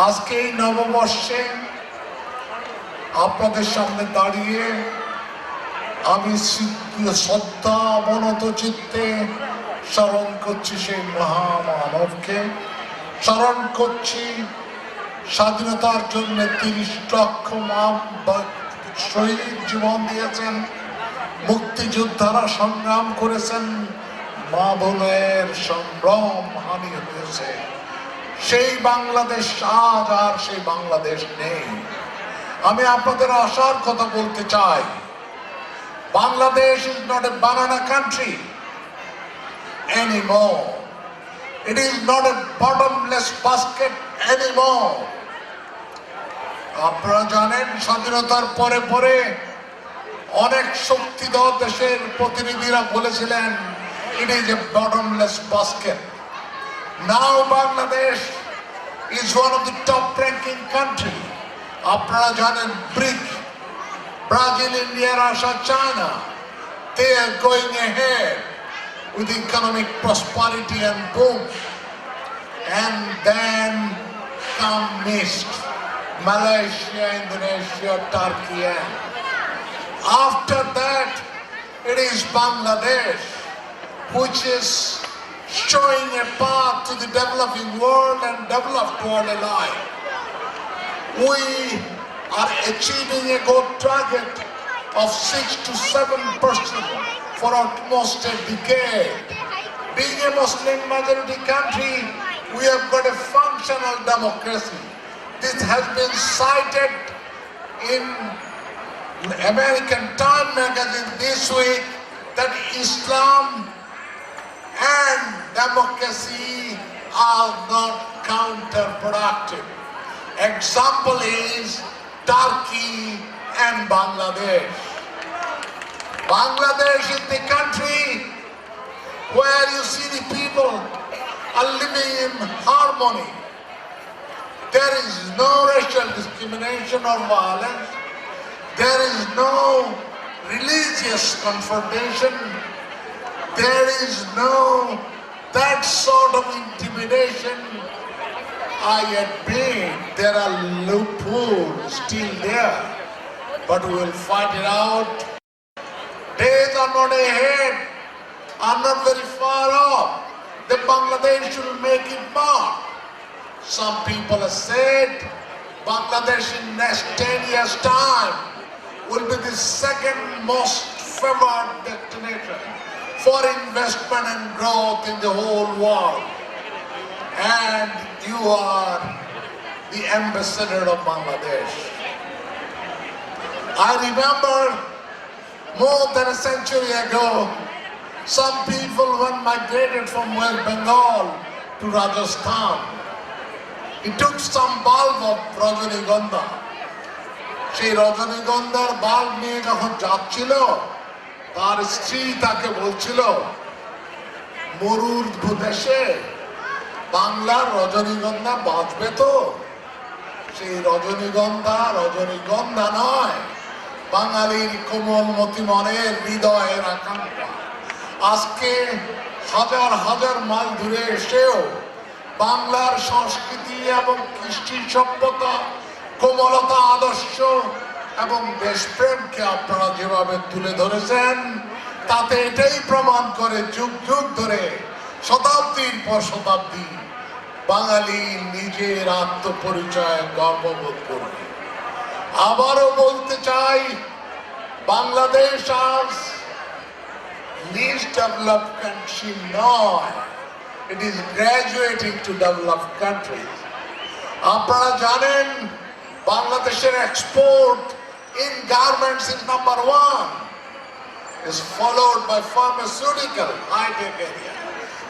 আজকে এই নববর্ষে আপনাদের সামনে দাঁড়িয়ে আমি শ্রদ্ধা অবনত চিত্তে স্মরণ করছি সেই মহামানবকে, স্মরণ করছি স্বাধীনতার জন্য 30 লক্ষ শহীদ জীবন দিয়েছেন, মুক্তিযোদ্ধারা সংগ্রাম করেছেন, মা বোনের সম্ভ্রম হানি হয়েছে। সেই বাংলাদেশ আজ আর সেই বাংলাদেশ নেই। আমি আপনাদের আশার কথা বলতে চাই, Bangladesh is not a banana country anymore. It is not a bottomless basket anymore. আপনারা জানেন স্বাধীনতার পরে পরে অনেক শক্তিধর দেশের প্রতিনিধিরা বলেছিলেন it is a bottomless basket. Now Bangladesh is one of the top ranking country. আপনারা জানেন BRIC, Brazil, India, Russia, China, they are going ahead with economic prosperity and boom. And then come next Malaysia, Indonesia, Turkey, and after that it is Bangladesh, which is showing a path to the developing world and developed world alike. We are achieving a good target of 6 to 7% for almost a decade. Being a Muslim majority country, we have got a functional democracy. This has been cited in American Time magazine this week that Islam and democracy are not counterproductive. Example is Turkey and Bangladesh. Bangladesh is the country where you see the people are living in harmony. There is no racial discrimination or violence. There is no religious confrontation. There is no that sort of intimidation. I admit there are loopholes still there, but we will fight it out. Days are not ahead, are not very far off. The Bangladesh will make it mark. Some people have said Bangladesh in next 10 years' time will be the second most favored destination for investment and growth in the whole world. And you are the ambassador of Bangladesh. I remember more than a century ago, some people when migrated from West Bengal to Rajasthan, he took some bulb of Rajanigandha. সেই রজনীগন্ধার bulb নিয়ে যখন যাচ্ছিল, তার স্ত্রী তাকে বলছিল, মরুর ভূদেশে বাংলার রজনীগন্ধা বাঁচবে তো? সেই রজনীগন্ধা নয়, বাঙালির কোমলমতি মনের হৃদয়ের আকাঙ্ক্ষা। আজকে হাজার হাজার মাইল দূরে এসেও বাংলার সংস্কৃতি এবং কৃষ্টি সভ্যতা, কোমলতা, আদর্শ এবং দেশপ্রেমকে আপনারা যেভাবে তুলে ধরেছেন, তাতে এটাই প্রমাণ করে যুগ যুগ ধরে, শতাব্দীর পর শতাব্দী বাঙালি নিজের আত্মপরিচয়ে গর্ববোধ করবে। আবারও বলতে চাই, বাংলাদেশ আজ least developed country নয়, it is graduating to developed countries. আপনারা জানেন বাংলাদেশের export in garments is number 1, is followed by pharmaceutical, high-tech area,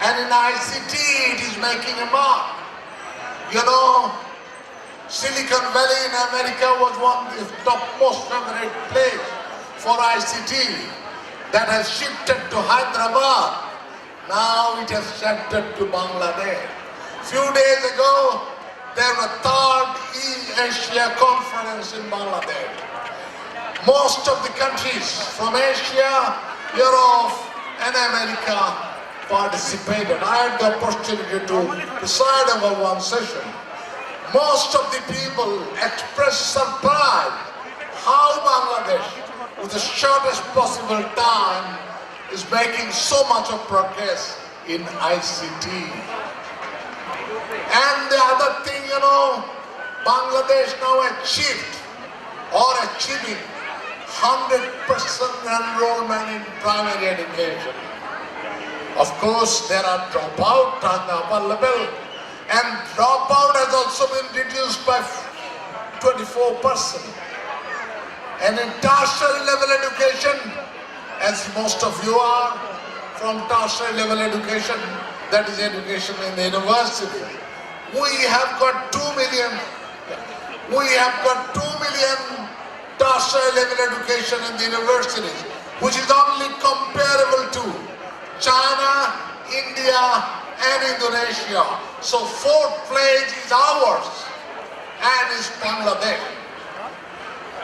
and in ICT it is making a mark. You know, Silicon Valley in America was one of the top most favorite place for ICT. That has shifted to Hyderabad. Now it has shifted to Bangladesh. Few days ago, there was third East Asia conference in Bangladesh. Most of the countries from Asia, Europe, and America participated. I had the opportunity to preside over one session. Most of the people expressed surprise how Bangladesh, with the shortest possible time, is making so much of progress in ICT. And the other thing, you know, Bangladesh now achieved or achieving 100% enrollment in primary education. Of course, there are dropout on the upper level, and dropout has also been reduced by 24%. And in tertiary level education, as most of you are from tertiary level education, that is education in the university, we have got 2 million tertiary level education in the universities, which is only comparable to China, India, and Indonesia. So fourth place is ours and is Bangladesh.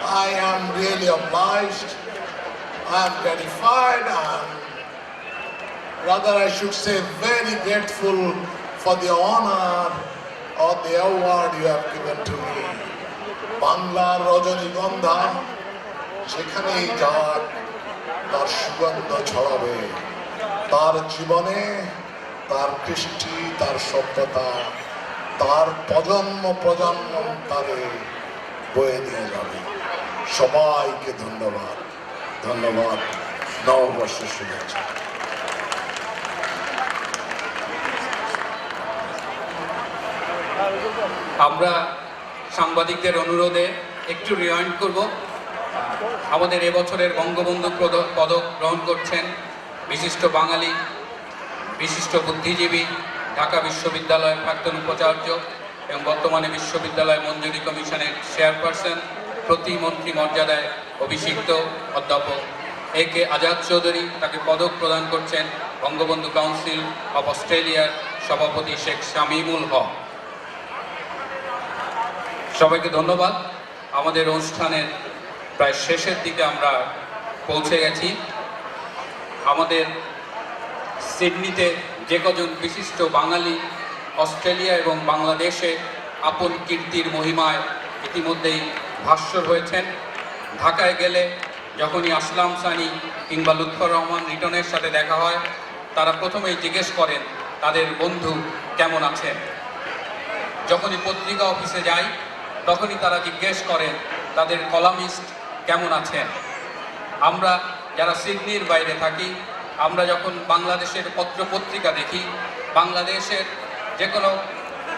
I am really obliged, I am gratified, and rather I should say very grateful for the honor or the award you have given to me. বাংলার রজনীগন্ধা সেখানেই যার তার সুগন্ধ ছড়াবে, তার জীবনে, তার কৃষ্টি, তার সভ্যতা, তার প্রজন্ম তারে বয়ে নিয়ে যাবে। সবাইকে ধন্যবাদ, ধন্যবাদ, নববর্ষের শুভেচ্ছা। আমরা সাংবাদিকদের অনুরোধে একটু রিমাইন্ড করব, আমাদের এবছরের বঙ্গবন্ধু পদক গ্রহণ করছেন বিশিষ্ট বাঙালি, বিশিষ্ট বুদ্ধিজীবী, ঢাকা বিশ্ববিদ্যালয়ের প্রাক্তন উপাচার্য এবং বর্তমানে বিশ্ববিদ্যালয় মঞ্জুরি কমিশনের চেয়ারপারসন প্রতিমন্ত্রী মর্যাদায় অভিষিক্ত অধ্যাপক A.K. আজাদ চৌধুরী, তাকে পদক প্রদান করছেন বঙ্গবন্ধু কাউন্সিল অব অস্ট্রেলিয়ার সভাপতি শেখ শামীমুল হক। সবাইকে ধন্যবাদ। আমাদের অনুষ্ঠানের প্রায় শেষের দিকে আমরা পৌঁছে গেছি। আমাদের সিডনিতে যে কজন বিশিষ্ট বাঙালি অস্ট্রেলিয়া এবং বাংলাদেশে আপন কীর্তির মহিমায় ইতিমধ্যেই ভাস্বর হয়েছেন। ঢাকায় গেলে যখনই আসলাম সানি কিংবা লুৎফর রহমান রিটনের সাথে দেখা হয়, তারা প্রথমেই জিজ্ঞেস করেন তাদের বন্ধু কেমন আছেন। যখনই পত্রিকা অফিসে যাই তখনই তারা জিজ্ঞেস করেন তাদের কলামিস্ট কেমন আছেন। আমরা যারা সিডনির বাইরে থাকি, আমরা যখন বাংলাদেশের পত্রপত্রিকা দেখি, বাংলাদেশের যে কোনো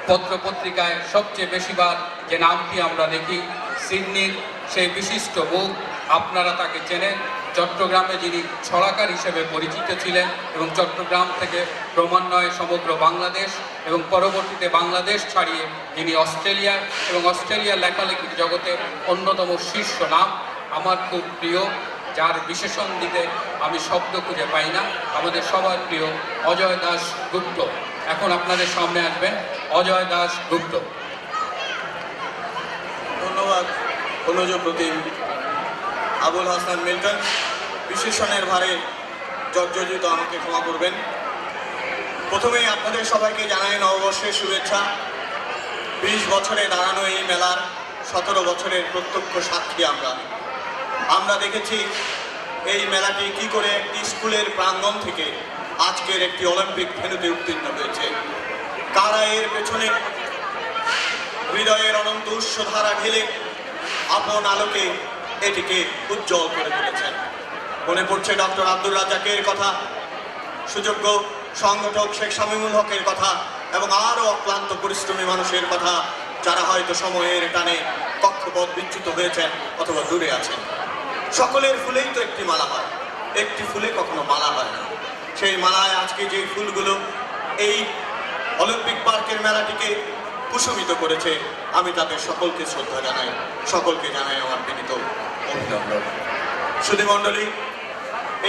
পত্রপত্রিকায় সবচেয়ে বেশিবার যে নামটি আমরা দেখি, সিডনির সেই বিশিষ্ট মুখ, আপনারা তাকে চেনেন। চট্টগ্রামে যিনি ছড়াকার হিসেবে পরিচিত ছিলেন এবং চট্টগ্রাম থেকে ক্রমান্বয়ে সমগ্র বাংলাদেশ এবং পরবর্তীতে বাংলাদেশ ছাড়িয়ে যিনি অস্ট্রেলিয়া এবং অস্ট্রেলিয়ার লেখালেখির জগতে অন্যতম শীর্ষ নাম, আমার খুব প্রিয়, যার বিশেষণ দিতে আমি শব্দ খুঁজে পাই না, আমাদের সবার প্রিয় অজয় দাশ গুপ্ত। এখন আপনাদের সামনে আসবেন অজয় দাশ গুপ্ত। ধন্যবাদ অনুজ প্রতিম। আবুল হাসান মিল্টন, বিশেষণের ভারে জর্জরিত, আমাকে ক্ষমা করবেন। প্রথমেই আপনাদের সবাইকে জানাই নববর্ষের শুভেচ্ছা। 20 বছরে দাঁড়ানো এই মেলার 17 বছরের প্রত্যক্ষ সাক্ষী আমরা দেখেছি এই মেলাটি কি করে একটি স্কুলের প্রাঙ্গণ থেকে আজকের একটি অলিম্পিক ভেন্যুতে উত্তীর্ণ হয়েছে। কারা এর পেছনে হৃদয়ের অনন্ত উৎসধারা ঢেলে আপন আলোকে এটিকে উজ্জ্বল করে তুলেছেন। মনে পড়ছে ডক্টর আব্দুর রাজ্জাকের কথা, সুযোগ্য সংগঠক শেখ শামীমুল হকের কথা এবং আরও অক্লান্ত পরিশ্রমী মানুষের কথা, যারা হয়তো সময়ের টানে কক্ষপথ বিচ্যুত হয়েছেন অথবা দূরে আছেন। সকলের ফুলেই তো একটি মালা হয়, একটি ফুলে কখনো মালা হয় না। সেই মালায় আজকে যে ফুলগুলো এই অলিম্পিক পার্কের মেলাটিকে কুসুমিত করেছে, আমি তাদের সকলকে শ্রদ্ধা জানাই, সকলকে জানাই আমার বিনীত অভিনন্দন। সুধীমণ্ডলী,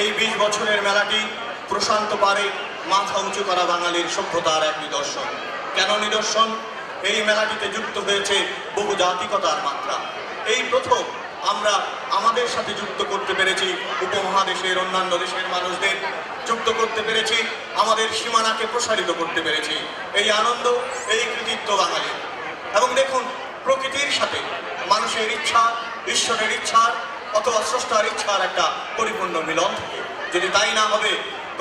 এই 20 বছরের মেলাটি প্রশান্ত পারে মাথা উঁচু করা বাঙালির সভ্যতার এক নিদর্শন। কেন নিদর্শন? এই মেলাটিতে যুক্ত হয়েছে বহু জাতিকতার মাত্রা। এই প্রথম আমরা আমাদের সাথে যুক্ত করতে পেরেছি উপমহাদেশের অন্যান্য দেশের মানুষদের, যুক্ত করতে পেরেছি, আমাদের সীমানাকে প্রসারিত করতে পেরেছি। এই আনন্দ, এই কৃতিত্ব বাঙালির। এবং দেখুন, প্রকৃতির সাথে মানুষের ইচ্ছা, ঈশ্বরের ইচ্ছার অথবা স্রষ্টার ইচ্ছার একটা পরিপূর্ণ মিলন থাকে। যদি তাই না হবে,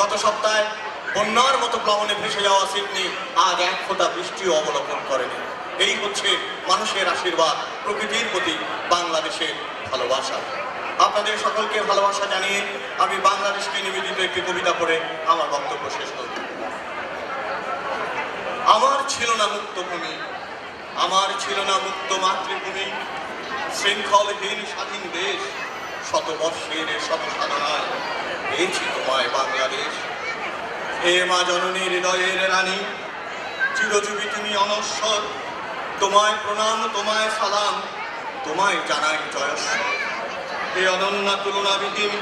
গত সপ্তাহে বন্যার মতো প্লাবনে ভেসে যাওয়া সিডনি আজ এক ফোঁটা বৃষ্টিও অবলোকন করেনি। এই হচ্ছে মানুষের আশীর্বাদ, প্রকৃতির প্রতি বাংলাদেশের ভালোবাসা। আপনাদের সকলকে ভালোবাসা জানিয়ে আমি বাংলাদেশকে নিবেদিত একটি কবিতা পড়ে আমার বক্তব্য শেষ করব। আমার ছিল না মুক্ত ভূমি, আমার ছিল না মুক্ত মাতৃভূমি, শৃঙ্খলহীন স্বাধীন দেশ, শতবর্ষের শত সাধনায় পেয়েছি তোমায় বাংলাদেশ। হে মা জননী, হৃদয়ের রানী, চিরজীবী তুমি অনশ্বর, তোমায় প্রণাম, তোমায় সালাম, তোমায় জানাই জয়স্বর। হে অনন্যা তুলনাবিহীন,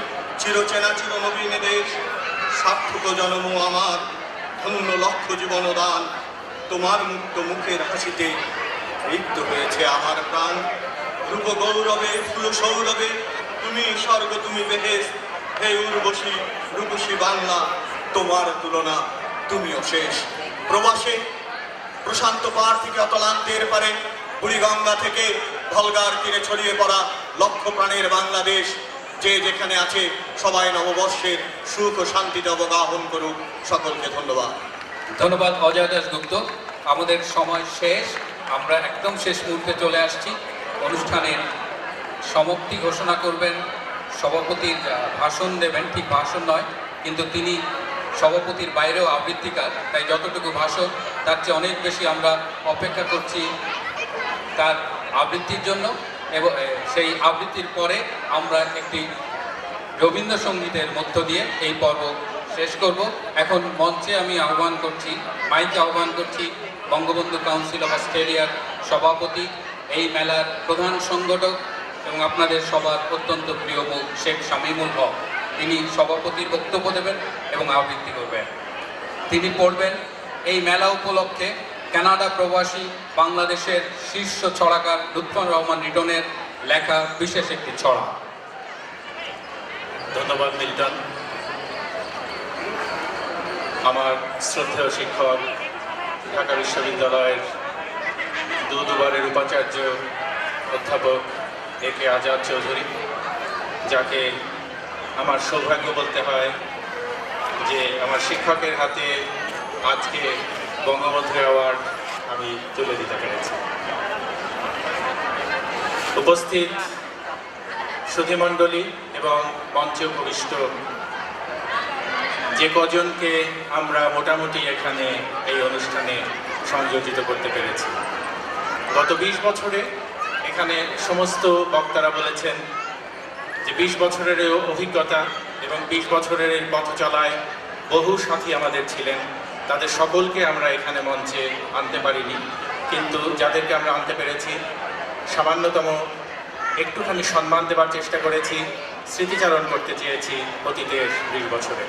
চিরচেনা চিরনবীন দেশ, সার্থক জন্ম আমার, ধন্য লক্ষ জীবন দান, তোমার মুক্ত মুখের হাসিতে রিক্ত হয়েছে আমার প্রাণ। রূপ গৌরবে, ফুল সৌরভে, তুমি স্বর্গ, তুমি বেহেশ। হে উর্বশী, রূপসী বাংলা, তোমার তুলনা তুমিও শেষ। প্রবাসে প্রশান্ত পাড় থেকে অতলান্তের পারে, বুড়িগঙ্গা থেকে ভলগার তীরে ছড়িয়ে পড়া লক্ষ প্রাণের বাংলাদেশ, যে যেখানে আছে সবাই নববর্ষের সুখ ও শান্তিতে অবগাহন করুক। সকলকে ধন্যবাদ। ধন্যবাদ অজয় দাশ গুপ্ত। আমাদের সময় শেষ, আমরা একদম শেষ মুহূর্তে চলে আসছি। অনুষ্ঠানের সমাপ্তি ঘোষণা করবেন সভাপতির, ভাষণ দেবেন, ঠিক ভাষণ নয়, কিন্তু তিনি সভাপতির বাইরেও আবৃত্তিকার, তাই যতটুকু ভাষণ তার চেয়ে অনেক বেশি আমরা অপেক্ষা করছি তার আবৃত্তির জন্য। এবং সেই আবৃত্তির পরে আমরা একটি রবীন্দ্রসঙ্গীতের মধ্য দিয়ে এই পর্ব শেষ করব। এখন মঞ্চে আমি আহ্বান করছি, মাইকে আহ্বান করছি বঙ্গবন্ধু কাউন্সিল অফ অস্ট্রেলিয়ার সভাপতি, এই মেলার প্রধান সংগঠক এবং আপনাদের সবার অত্যন্ত প্রিয় মুখ শেখ শামীমুল হক, তিনি সভাপতির বক্তব্য দেবেন এবং আবৃত্তি করবেন। তিনি পড়বেন এই মেলা উপলক্ষে কানাডা প্রবাসী বাংলাদেশের শীর্ষ ছড়াকার লুৎফর রহমান রিটনের লেখা বিশেষ একটি ছড়া। ধন্যবাদ মিল্টন। আমার শ্রদ্ধেয় শিক্ষক, ঢাকা বিশ্ববিদ্যালয়ের দুবারের উপাচার্য অধ্যাপক এ.কে. আজাদ চৌধুরী, যাকে আমার সৌভাগ্য বলতে হয় যে আমার শিক্ষকের হাতে আজকে বঙ্গবন্ধু অ্যাওয়ার্ড আমি তুলে দিতে পেরেছি। উপস্থিত সুধীমণ্ডলী এবং মঞ্চে উপবিষ্ট যে কজনকে আমরা মোটামুটি এখানে এই অনুষ্ঠানে সংযোজিত করতে পেরেছি। গত 20 বছরে এখানে সমস্ত বক্তারা বলেছেন যে 20 বছরের অভিজ্ঞতা এবং 20 বছরের এই পথ চলায় বহু সাথী আমাদের ছিলেন। তাদের সকলকে আমরা এখানে মঞ্চে আনতে পারিনি, কিন্তু যাদেরকে আমরা আনতে পেরেছি সামান্যতম একটুখানি সম্মান দেওয়ার চেষ্টা করেছি, স্মৃতিচারণ করতে চেয়েছি অতীতের 20 বছরে।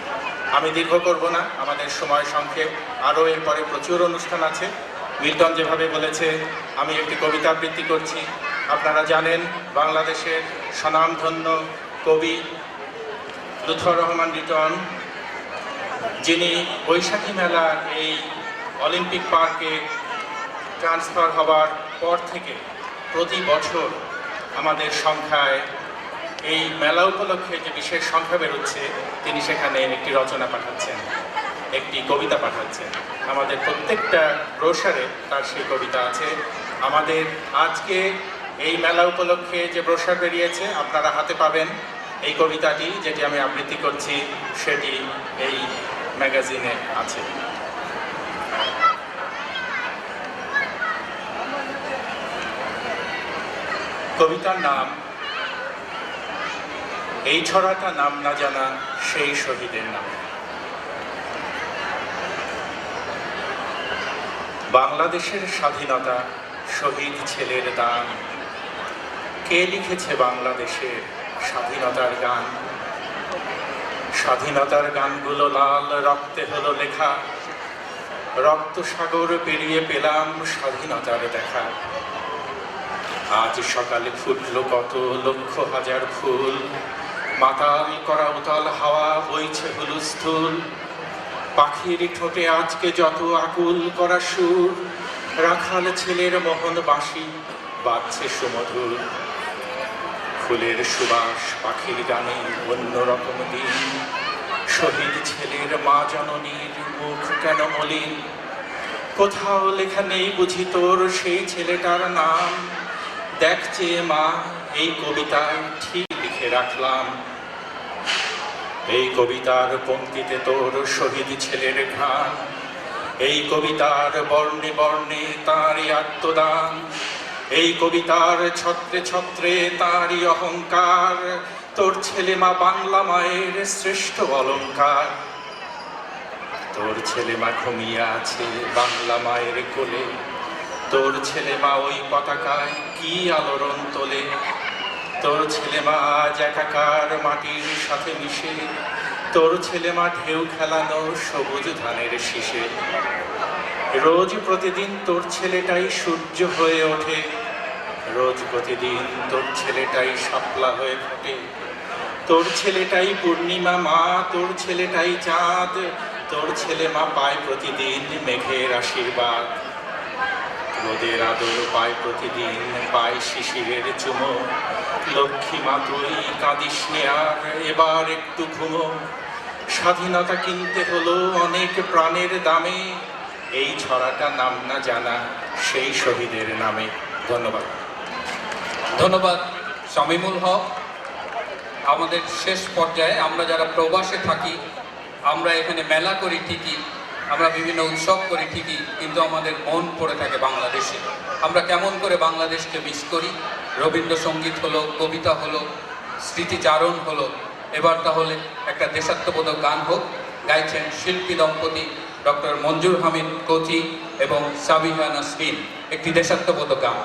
আমি দীর্ঘ করব না, আমাদের সময় সংক্ষেপ, আরও এরপরে প্রচুর অনুষ্ঠান আছে। মিল্টন যেভাবে বলেছে, আমি একটি কবিতা আবৃত্তি করছি। আপনারা জানেন বাংলাদেশের স্বনামধন্য কবি লুৎফর রহমান রিটন, যিনি বৈশাখী মেলার এই অলিম্পিক পার্কে ট্রান্সফার হওয়ার পর থেকে প্রতি বছর আমাদের সংখ্যায় এই মেলা উপলক্ষে যে বিশেষ সংখ্যা বেরোচ্ছে, তিনি সেখানে একটি রচনা পাঠাচ্ছেন, একটি কবিতা পাঠাচ্ছেন। আমাদের প্রত্যেকটা ব্রোশারে তার সেই কবিতা আছে। আমাদের আজকে এই মেলা উপলক্ষে যে ব্রোশার বেরিয়েছে আপনারা হাতে পাবেন, এই কবিতাটি যেটি আমি আবৃত্তি করছি সেটি এই ম্যাগাজিনে আছে। কবিতার নাম এই ছড়াটা নাম না জানা সেই শহীদের নাম। বাংলাদেশের স্বাধীনতা শহীদ ছেলের দান, কে লিখেছে বাংলাদেশের স্বাধীনতার গান? স্বাধীনতার গানগুলো লাল রক্তে হলো লেখা, রক্ত সাগর পেরিয়ে পেলাম স্বাধীনতার দেখা। আজ সকালে ফুটল কত লক্ষ হাজার ফুল, মাতাল করা উতাল হাওয়া বইছে হুলস্থুল। পাখির ঠোঁটে আজকে যত আকুল করা সুর, রাখাল ছেলের মোহন বাঁশি বাজছে সুমধুর। ফুলের সুবাস পাখির গানে অন্যরকম দিন, শহীদ ছেলের মা জননীর মুখ কেন মলিন? কোথাও লেখা নেই বুঝি তোর সেই ছেলেটার নাম, দেখছে মা এই কবিতায় ঠিক লিখে রাখলাম। এই কবিতার পঙ্ক্তিতে তোর শহীদ ছেলের ঘ্রাণ, এই কবিতার বর্ণে বর্ণে তাঁরই আত্মদান, এই কবিতার ছত্রে ছত্রে তাঁরই অহংকার। তোর ছেলে মা বাংলা মায়ের শ্রেষ্ঠ অলংকার, তোর ছেলে মা ঘুমিয়ে আছে বাংলা মায়ের কোলে, তোর ছেলে মা ওই পতাকায় কি আলোড়ন তোলে। তোর ছেলে মা আজ একাকার মাটির সাথে মিশে, তোর ছেলে মা ঢেউ খেলানো সবুজ ধানের শীষে। রোজ প্রতিদিন তোর ছেলেটাই সূর্য হয়ে ওঠে, রোজ প্রতিদিন তোর ছেলেটাই শাপলা হয়ে ফোটে। তোর ছেলেটাই পূর্ণিমা মা, তোর ছেলেটাই চাঁদ, তোর ছেলে মা পায় প্রতিদিন মেঘের আশীর্বাদ। রোদের আদর পায় প্রতিদিন, পায় শিশিরের চুমো। লক্ষ্মী মা তুই কাঁদিস নে আর, এবার একটু ঘুমো। স্বাধীনতা কিনতে হলো অনেক প্রাণের দামে, এই ছড়াটা নাম না জানা সেই শহীদের নামে। ধন্যবাদ। ধন্যবাদ শামীমুল হক। আমাদের শেষ পর্যায়ে আমরা যারা প্রবাসে থাকি, আমরা এখানে মেলা করি ঠিকই, আমরা বিভিন্ন উৎসব করি ঠিকই, কিন্তু আমাদের মন পড়ে থাকে বাংলাদেশে। আমরা কেমন করে বাংলাদেশকে মিস করি? রবীন্দ্রসঙ্গীত হলো, কবিতা হলো, স্মৃতিচারণ হলো, এবার তাহলে একটা দেশাত্মবোধক গান হোক। গাইছেন শিল্পী দম্পতি ডক্টর মঞ্জুর হামিদ কোচি এবং সাবিহা নাসরিন, একটি দেশাত্মবোধক গান।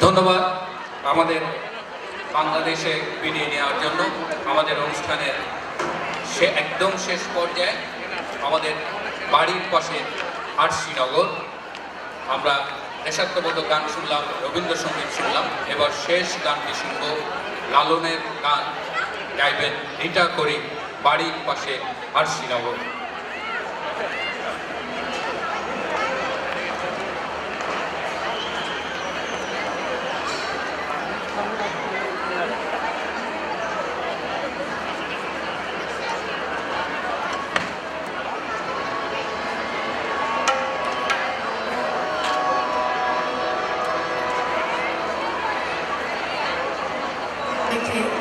ধন্যবাদ আমাদের বাংলাদেশে বিনিয়ে নেওয়ার জন্য। আমাদের অনুষ্ঠানের একদম শেষ পর্যায়ে আমাদের বাড়ির পাশে আরশিনগর, আমরা দেশাত্মবোধক গান শুনলাম, রবীন্দ্রসঙ্গীত শুনলাম, এবার শেষ গানটি শুনব, লালনের গান গাইবেন রিটা করিম, বাড়ির পাশে আরশিনগর।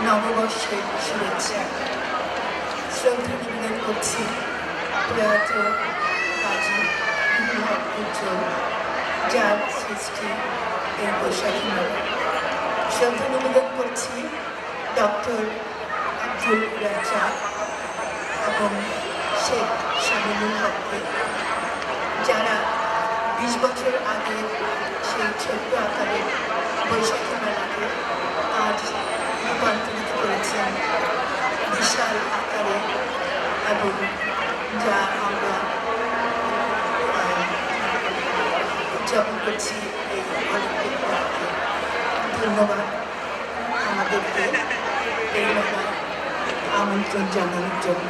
নববর্ষের শুভেচ্ছা শ্রদ্ধা নিবেদন করছি প্রয়াত কাজী উজ্জ্বল, যার সৃষ্টি এই বৈশাখী মেলা। শ্রদ্ধা নিবেদন করছি ডক্টর আব্দুল রাজ্জাক এবং শেখ শামীমুল হককে, যারা 20 বছর আগে সেই ছোট্ট আকারের বৈশাখী মেলাকে আজ রূপান্তরিত করেছেন বিশাল আকারে, এবং যা আমরা উদযাপন করছি এই অলিম্পিক মেলাকে। ধন্যবাদ আমাদেরকে এই মেলায় আমন্ত্রণ জানানোর জন্য।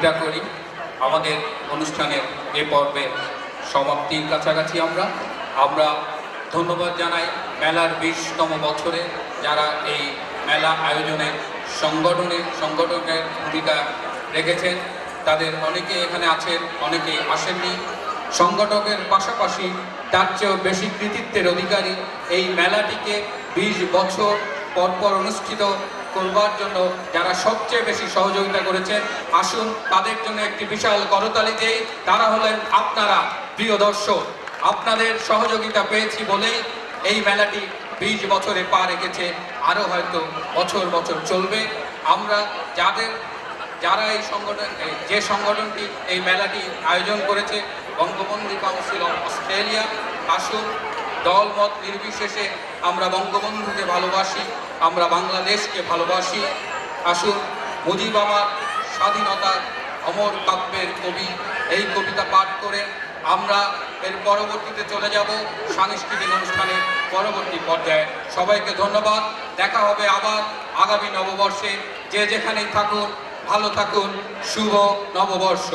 বিদা করি। আমাদের অনুষ্ঠানের এ পর্বের সমাপ্তির কাছাকাছি আমরা ধন্যবাদ জানাই মেলার 20তম বছরে যারা এই মেলা আয়োজনের সংগঠনের ভূমিকা রেখেছেন। তাদের অনেকে এখানে আছেন, অনেকে আসেননি। সংগঠকের পাশাপাশি তার চেয়েও বেশি কৃতিত্বের অধিকারী এই মেলাটিকে 20 বছর পরপর অনুষ্ঠিত করবার জন্য যারা সবচেয়ে বেশি সহযোগিতা করেছেন, আসুন তাদের জন্য একটি বিশাল করতালি দেই। তারা হলেন আপনারা, প্রিয় দর্শক। আপনাদের সহযোগিতা পেয়েছি বলেই এই মেলাটি 20 বছরে পা রেখেছে, আরও হয়তো বছর বছর চলবে। আমরা যারা এই যে সংগঠনটি এই মেলাটি আয়োজন করেছে, বঙ্গবন্ধু কাউন্সিল অফ অস্ট্রেলিয়া, আসুন দলমত নির্বিশেষে আমরা বঙ্গবন্ধুকে ভালোবাসি, আমরা বাংলাদেশকে ভালোবাসি। আসুন মুজিব আমার স্বাধীনতার অমর কাব্যের কবি, এই কবিতা পাঠ করে আমরা এর পরবর্তীতে চলে যাব সাংস্কৃতিক অনুষ্ঠানের পরবর্তী পর্যায়ে। সবাইকে ধন্যবাদ। দেখা হবে আবার আগামী নববর্ষে। যে যেখানেই থাকুন ভালো থাকুন। শুভ নববর্ষ।